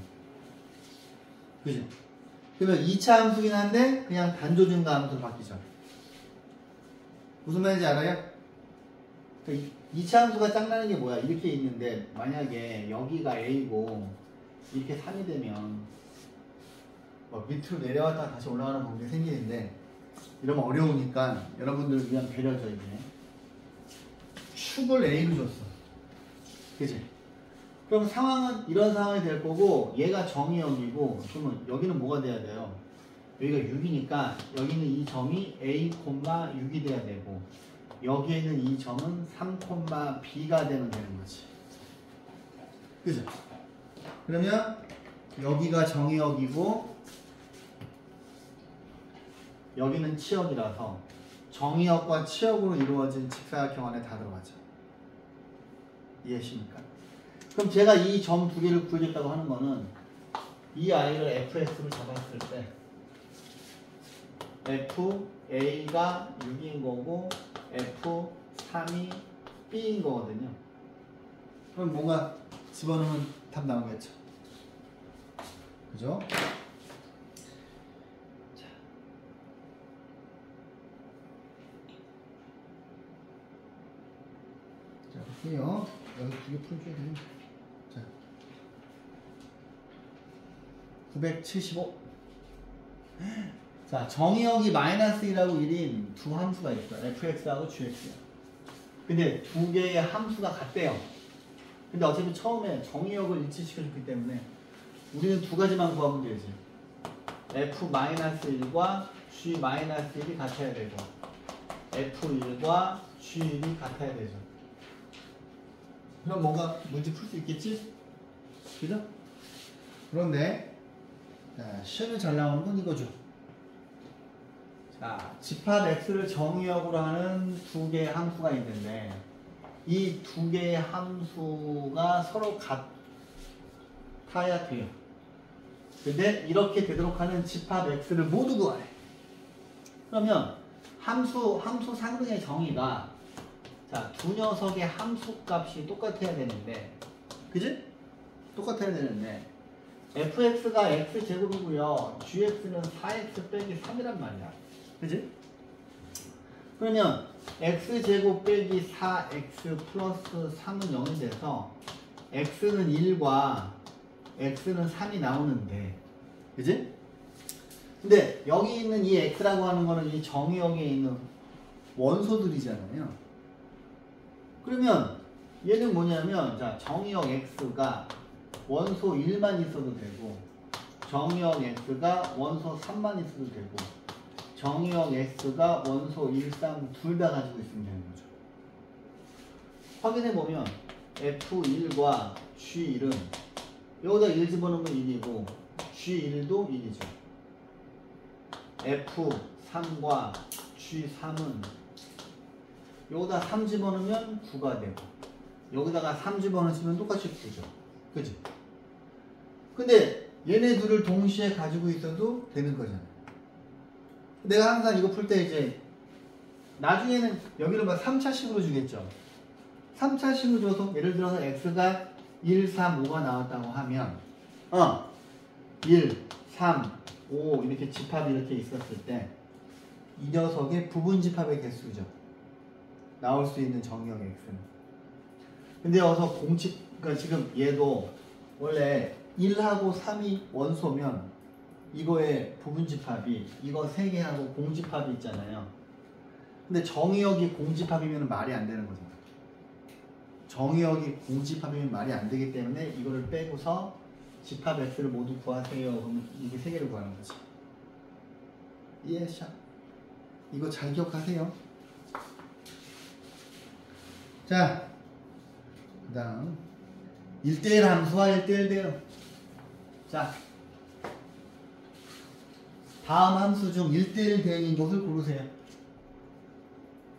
그죠? 그러면 2차 함수긴 한데 그냥 단조증가 함수로 바뀌죠. 무슨 말인지 알아요? 2차 함수가 짱나는 게 뭐야? 이렇게 있는데 만약에 여기가 A고 이렇게 3이 되면 밑으로 내려왔다가 다시 올라가는 방법이 생기는데, 이러면 어려우니까 여러분들을 위한 배려죠. 이제 축을 A로 줬어. 그치? 그럼 상황은 이런 상황이 될 거고, 얘가 정의역이고, 그러면 여기는 뭐가 돼야 돼요? 여기가 6이니까 여기는 이 점이 A, 6이 돼야 되고, 여기에 있는 이 점은 3, B가 되면 되는 거지. 그죠? 그러면 여기가 정의역이고 여기는 치역이라서 정의역과 치역으로 이루어진 직사각형 안에 다 들어가죠. 이해하십니까? 그럼 제가 이 점 두 개를 구해줬다고 하는 거는 이 아이를 fx로 잡았을 때 fa가 6인 거고 f3이 b인 거거든요. 그럼 뭔가 집어넣으면 답 나오겠죠. 그죠? 자, 볼게요. 여기 두 개 풀어줘야 돼요. 자, 975. 자, 정의역이 -1하고 1인 두 함수가 있어요. fx하고 gx요. 근데 두 개의 함수가 같대요. 근데 어차피 처음에 정의역을 일치시켜줬기 때문에 우리는 두 가지만 구하면 되지. f-1과 g-1이 같아야 되고 f1과 g1이 같아야 되죠. 그럼 뭔가 문제 풀 수 있겠지? 그죠? 그런데 자, 시험에 잘 나오는 건 이거죠. 자, 집합 x를 정의역으로 하는 두 개의 함수가 있는데 이 두 개의 함수가 서로 같아야 돼요. 근데 이렇게 되도록 하는 집합 x를 모두 구하래. 그러면 함수 상등의 정의가, 자, 두 녀석의 함수 값이 똑같아야 되는데, 그지? 똑같아야 되는데 fx가 x제곱이고요 gx는 4x 빼기 3이란 말이야. 그지? 그러면 x제곱 빼기 4x 플러스 3은 0이 돼서 x는 1과 x는 3이 나오는데, 그지? 근데 여기 있는 이 x라고 하는 거는 이 정의역에 있는 원소들이잖아요. 그러면 얘는 뭐냐면, 자, 정의역 x가 원소 1만 있어도 되고 정의역 x가 원소 3만 있어도 되고 정의역 x가 원소 1, 3 둘 다 가지고 있으면 되는 거죠. 확인해 보면 f1과 g1은 여기다 1 집어넣으면 1이고 g1도 1이죠. f3과 g3은 여기다 3 집어넣으면 9가 되고 여기다가 3 집어넣으시면 똑같이 9죠. 그치? 근데 얘네 둘을 동시에 가지고 있어도 되는 거잖아요. 내가 항상 이거 풀 때 이제 나중에는 여기를 막 3차식으로 주겠죠. 3차식으로 줘서 예를 들어서 x가 1, 3, 5가 나왔다고 하면 1, 3, 5 이렇게 집합이 이렇게 있었을 때 이 녀석의 부분 집합의 개수죠. 나올 수 있는 정의역 x는. 근데 여기서 그러니까 지금 얘도 원래 1하고 3이 원소면 이거의 부분 집합이 이거 3개하고 공집합이 있잖아요. 근데 정의역이 공집합이면 말이 안 되는 거잖아. 정의역이 공집합이면 말이 안 되기 때문에 이거를 빼고서 집합 x를 모두 구하세요. 그러면 이게 세 개를 구하는 거지. 이해하셨죠? 이거 잘 기억하세요. 자, 그 다음 1대1 함수와 1대1 대응. 자, 다음 함수 중 1대1 대응인 것을 고르세요.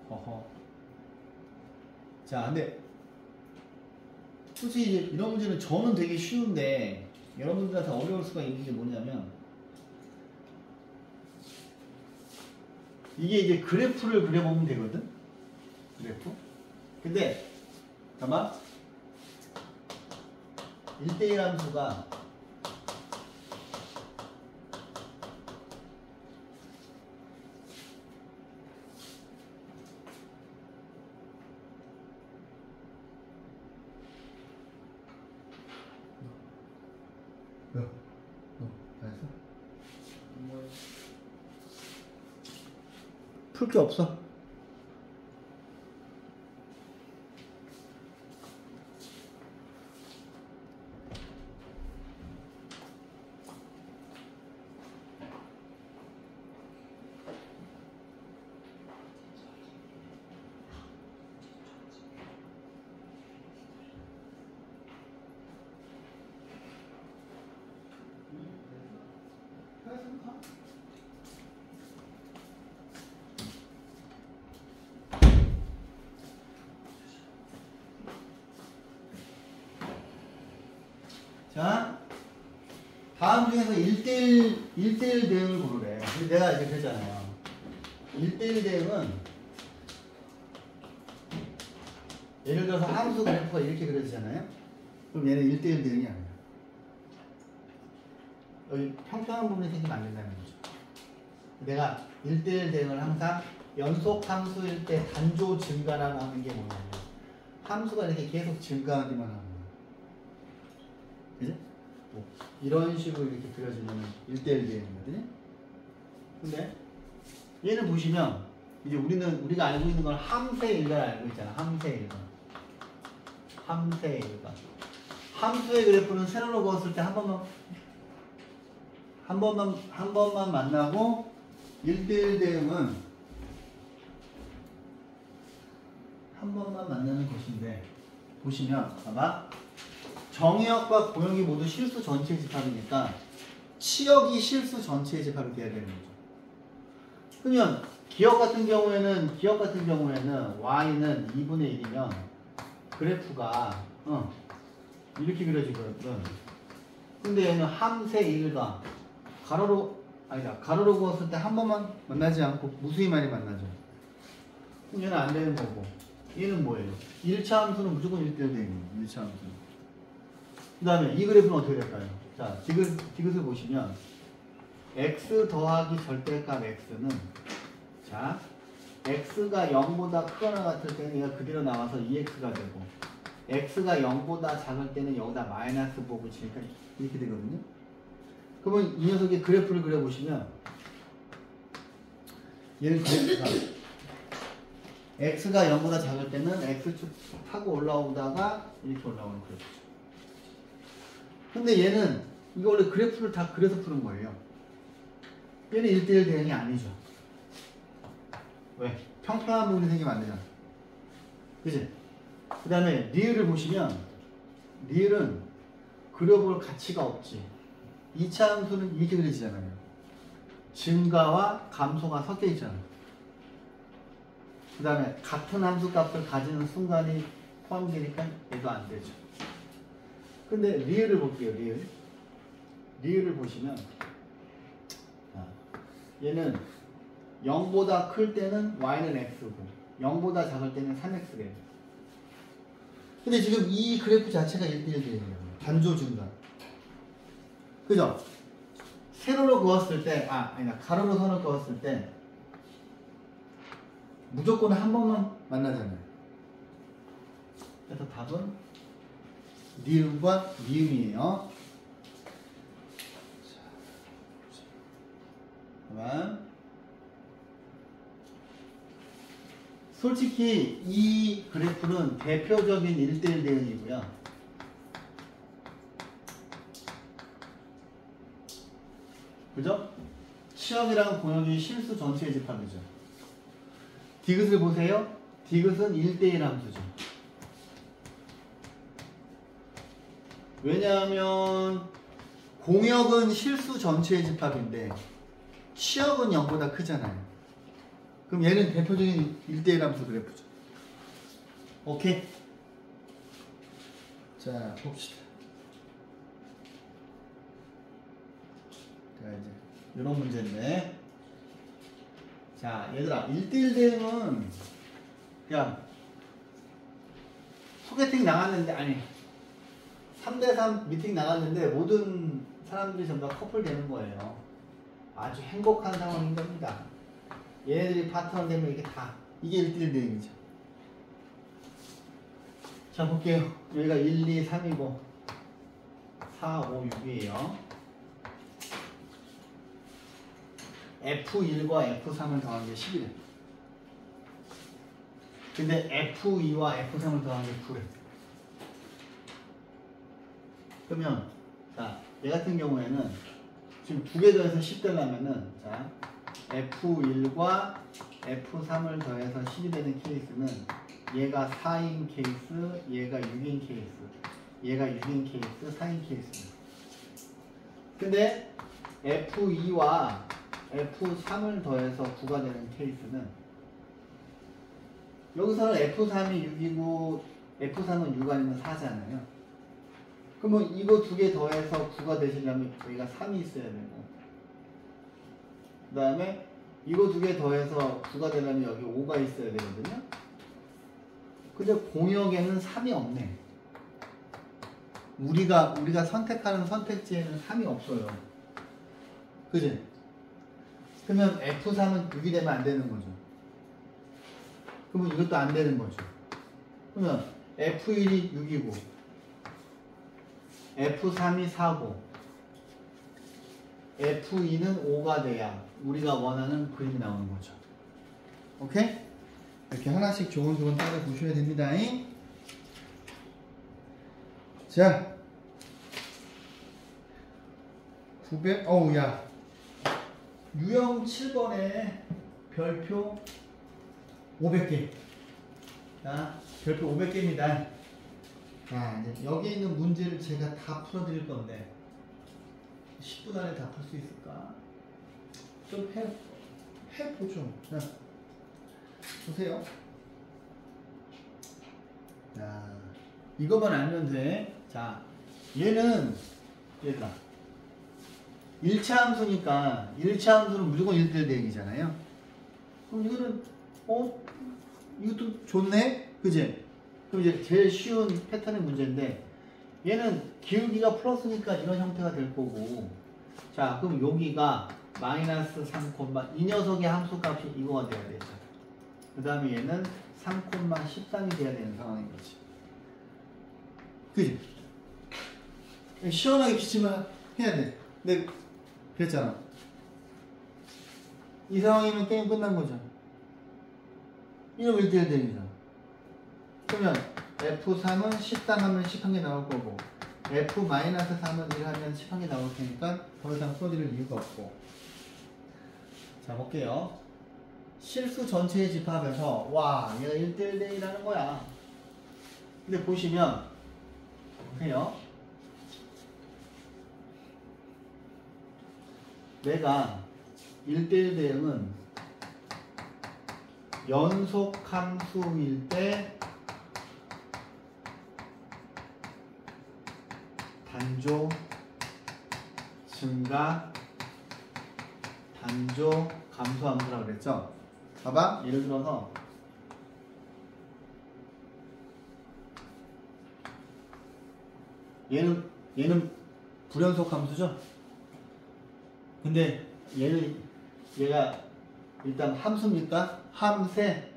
어허. 자, 근데 솔직히 이제 이런 문제는 저는 되게 쉬운데 여러분들한테 어려울 수가 있는 게 뭐냐면 이게 이제 그래프를 그려보면 되거든? 그래프? 근데 잠깐만 1대1 함수가 풀 게 없어. 자, 다음 중에서 1대1 대응을 고르래. 근데 내가 이제 그랬잖아요. 1대1 대응은 예를 들어서 함수 그래프가 이렇게 그려지잖아요. 그럼 얘는 1대1 대응이 아니야. 여기 평평한 부분이 생기면 안 된다는 거죠. 내가 1대1 대응을 항상 연속 함수일 때 단조 증가라고 하는 게 뭐냐면 함수가 이렇게 계속 증가하기만 하는 거야. 그지? 뭐 이런 식으로 이렇게 그려지면 1대1 대응이거든요. 근데 얘는 보시면 이제 우리가 알고 있는 건 함수의 일관을 알고 있잖아. 함수의 일관. 함수의 일관. 함수의 그래프는 세로로 그었을 때 한 번만 만나고 1대1 대응은 한 번만 만나는 것인데 보시면 봐봐. 정의역과 고역이 모두 실수 전체의 집합이니까 치역이 실수 전체의 집합이 돼야 되는 거죠. 그러면 기역 같은 경우에는 y는 2분의 1이면 그래프가 이렇게 그려지거든. 근데 얘는 함수의 일과 가로로 그었을 때 한 번만 만나지 않고 무수히 많이 만나죠. 그럼 얘는 안 되는 거고 얘는 뭐예요? 1차 함수는 무조건 1대1 대응이에요. 1차 함수는. 그 다음에 이 그래프는 어떻게 될까요? 자, 디귿을 보시면 x 더하기 절대값 x는 자 x가 0보다 크거나 같을 때는 얘가 그대로 나와서 2x가 되고 x가 0보다 작을 때는 여기다 마이너스 보고 치니까 이렇게 되거든요. 그러면 이 녀석의 그래프를 그려보시면 얘는 그래프가 x가 0보다 작을 때는 x축 타고 올라오다가 이렇게 올라오는 그래프죠. 근데 얘는 이거 원래 그래프를 다 그려서 푸는 거예요. 얘는 1대1 대응이 아니죠. 왜? 평평한 부분이 생기면 안 되잖아. 그치? 그 다음에 리을을 보시면 리을은 그려볼 가치가 없지. 2차 함수는 이렇게 그려지잖아요. 증가와 감소가 섞여 있잖아. 그 다음에 같은 함수 값을 가지는 순간이 포함되니까 얘도 안 되죠. 근데 리을을 볼게요. 리을을 보시면 얘는 0보다 클 때는 y는 x고 0보다 작을 때는 3x래요. 근데 지금 이 그래프 자체가 1대1 대응이에요. 단조 증가. 그죠? 세로로 그었을 때 가로로 선을 그었을 때 무조건 한 번만 만나잖아요. 그래서 답은 니은과 미음이에요. 잠깐만. 솔직히 이 그래프는 대표적인 1대1 대응이고요. 그죠? 치역이랑 공역이 실수 전체의 집합이죠. 디귿을 보세요. 디귿은 1대1 함수죠. 왜냐하면 공역은 실수 전체의 집합인데 치역은 0보다 크잖아요. 그럼 얘는 대표적인 1대1 함수 그래프죠. 오케이? 자, 봅시다. 자, 이제 이런 문제인데, 자, 얘들아, 1대1 대응은 그냥 소개팅 나갔는데, 아니 3대3 미팅 나갔는데 모든 사람들이 전부 다 커플 되는 거예요. 아주 행복한 상황인 겁니다. 얘네들이 파트너 되면 이게 다, 이게 1대1 대응이죠. 자, 볼게요. 여기가 1, 2, 3이고 4, 5, 6이에요. F1과 F3을 더한 게 10이래. 근데 F2와 F3을 더한 게 9래. 그러면 자, 얘 같은 경우에는 지금 두 개 더해서 10 되려면은 자, F1과 F3을 더해서 10이 되는 케이스는 얘가 4인 케이스, 얘가 6인 케이스, 얘가 6인 케이스, 4인 케이스. 근데 F2와 F3을 더해서 9가 되는 케이스는 여기서는 F3이 6이고 F3은 6 아니면 4잖아요. 그러면 이거 두 개 더해서 9가 되시려면 여기가 3이 있어야 되고, 그 다음에 이거 두 개 더해서 9가 되려면 여기 5가 있어야 되거든요. 근데 공역에는 3이 없네. 우리가 선택하는 선택지에는 3이 없어요. 그지? 그러면 F3은 6이 되면 안 되는 거죠. 그러면 이것도 안 되는 거죠. 그러면 F1이 6이고 F3이 4고 F2는 5가 돼야 우리가 원하는 그림이 나오는 거죠. 오케이? 이렇게 하나씩 조금조금 따라 보셔야 됩니다. 자, 900, 어우, 야. 유형 7번에 별표 500개. 자, 별표 500개입니다. 자, 이제 여기 있는 문제를 제가 다 풀어드릴 건데 10분 안에 다 풀 수 있을까? 좀 해보죠. 자, 보세요. 자, 이거만 알면 돼. 자, 얘는 얘들아 1차 함수니까 1차 함수는 무조건 1대1 대응이잖아요. 그럼 이거는 이것도 좋네? 그지? 그럼 이제 제일 쉬운 패턴의 문제인데 얘는 기울기가 플러스니까 이런 형태가 될 거고, 자, 그럼 여기가 마이너스 3, 이 녀석의 함수값이 이거가 돼야 되죠. 그 다음에 얘는 3,13이 돼야 되는 상황인 거지. 그지? 시원하게 기침을 해야 돼. 근데 그랬잖아. 이 상황이면 게임 끝난 거죠. 이러면 1대1 대응이잖아. 그러면 F3은 13하면 11개 나올 거고 F-3은 1하면 11개 나올 테니까 더 이상 풀어드릴 이유가 없고. 자, 볼게요. 실수 전체의 집합에서 와, 얘가 1대1 대응이라는 거야. 근데 보시면 보세요. 내가 1대1 대응은 연속 함수일 때 단조, 증가, 단조, 감소 함수라고 그랬죠? 봐봐. 예를 들어서 얘는 불연속 함수죠? 근데 얘가 일단 함수입니까? 함세.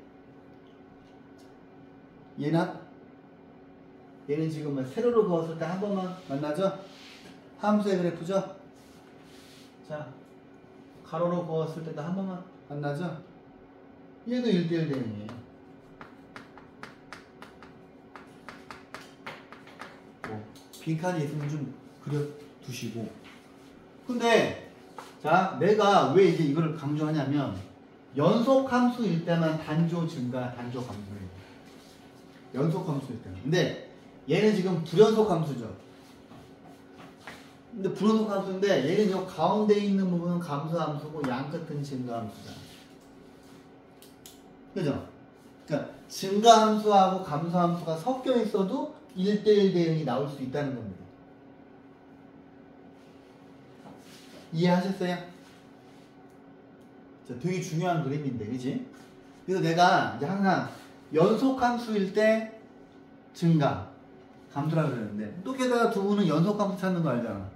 얘는 지금 세로로 그었을 때 한 번만 만나죠? 함수의 그래프죠? 자, 가로로 그었을 때도 한 번만 만나죠? 얘도 1대1 대응이에요. 빈칸이 있으면 좀 그려 두시고. 근데 자, 내가 왜 이제 이걸 강조하냐면 연속 함수일 때만 단조 증가, 단조 감소예요. 연속 함수일 때는. 근데 얘는 지금 불연속 함수죠. 근데 불연속 함수인데 얘는 요 가운데 있는 부분은 감소 함수고 양 끝은 증가 함수잖아. 그죠? 그러니까 증가 함수하고 감소 함수가 섞여 있어도 1대1 대응이 나올 수 있다는 겁니다. 이해하셨어요? 자, 되게 중요한 그림인데, 그지? 그래서 내가 이제 항상 연속 함수일 때 증가, 감소라고 그러는데, 또 게다가 두 분은 연속 함수 찾는 거 알잖아.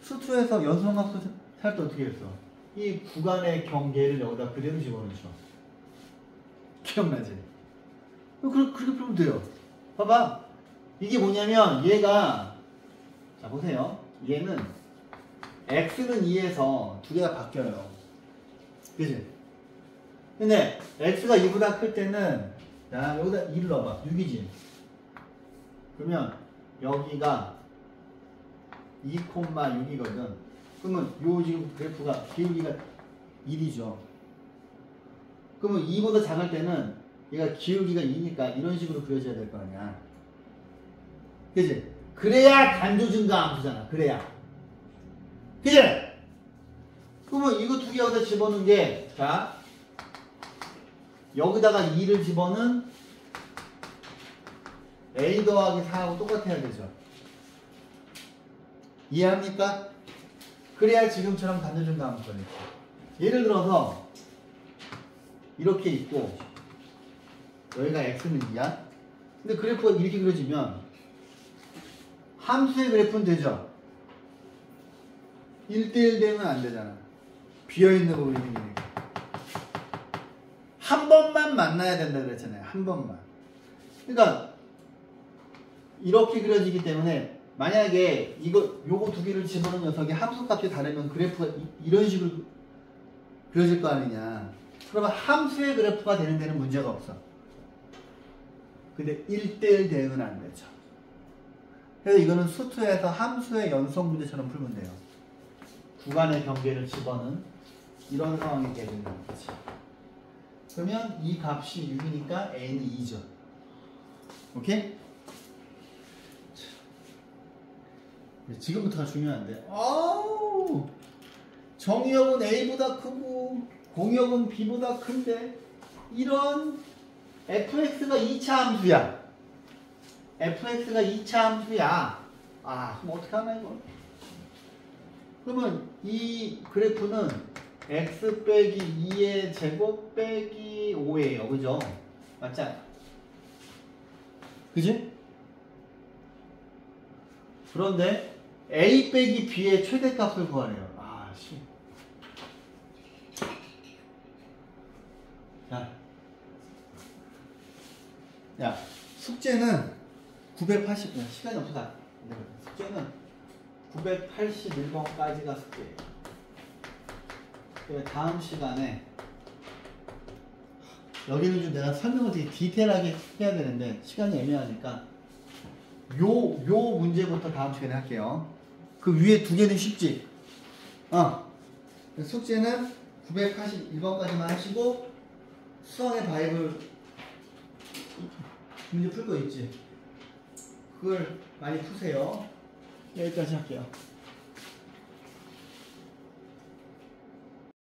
수투에서 연속 함수 찾을 때 어떻게 했어? 이 구간의 경계를 여기다 그대로 집어넣죠. 기억나지? 그렇게 풀면 돼요. 봐봐. 이게 뭐냐면, 얘가, 자, 보세요. 얘는 x는 2에서 두 개가 바뀌어요. 그치? 근데 x가 2보다 클 때는 자, 여기다 2를 넣어봐. 6이지? 그러면 여기가 2,6이거든. 그러면 요 지금 그래프가 기울기가 1이죠. 그러면 2보다 작을 때는 얘가 기울기가 2니까 이런 식으로 그려져야 될 거 아니야. 그치? 그래야 단조 증가 함수잖아. 그래야. 그치? 그러면 이거 두 개 여기다 집어넣은 게, 자, 여기다가 2를 집어넣은 a 더하기 4하고 똑같아야 되죠. 이해합니까? 그래야 지금처럼 단조 증가 함수가 되죠. 예를 들어서 이렇게 있고 여기가 x는 2야. 근데 그래프가 이렇게 그려지면 함수의 그래프는 되죠. 1대1 되면 안 되잖아. 비어있는 부분이 생기니까. 한 번만 만나야 된다 그랬잖아요. 한 번만. 그러니까 이렇게 그려지기 때문에 만약에 요거 두 개를 집어넣은 녀석이 함수값이 다르면 그래프가 이런 식으로 그려질 거 아니냐. 그러면 함수의 그래프가 되는 데는 문제가 없어. 근데 1대1 대응은 안 되죠. 그래서 이거는 수투에서 함수의 연속 문제처럼 풀면 돼요. 구간의 경계를 집어넣은 이런 상황이 되는 거지. 그러면 이 값이 6이니까 n이 2죠. 오케이? 지금부터가 중요한데. 아우! 정의역은 a보다 크고 공역은 b보다 큰데 이런 fx가 2차 함수야. fx가 2차 함수야. 아, 그럼 어떻게 하나 이거? 그러면 이 그래프는 x 빼기 2의 제곱 빼기 5예요. 그죠? 맞지? 그지? 그런데 a 빼기 b의 최대값을 구하래요. 아, 씨. 야, 숙제는 980, 시간이 없어서 숙제는 981번까지가 숙제예요. 다음 시간에 여기는 좀 내가 설명을 되게 디테일하게 해야 되는데 시간이 애매하니까 요 문제부터 다음 시간에 할게요. 그 위에 두 개는 쉽지? 숙제는 981번까지만 하시고 수학의 바이블 문제 풀 거 있지? 그걸 많이 푸세요. 여기까지 할게요.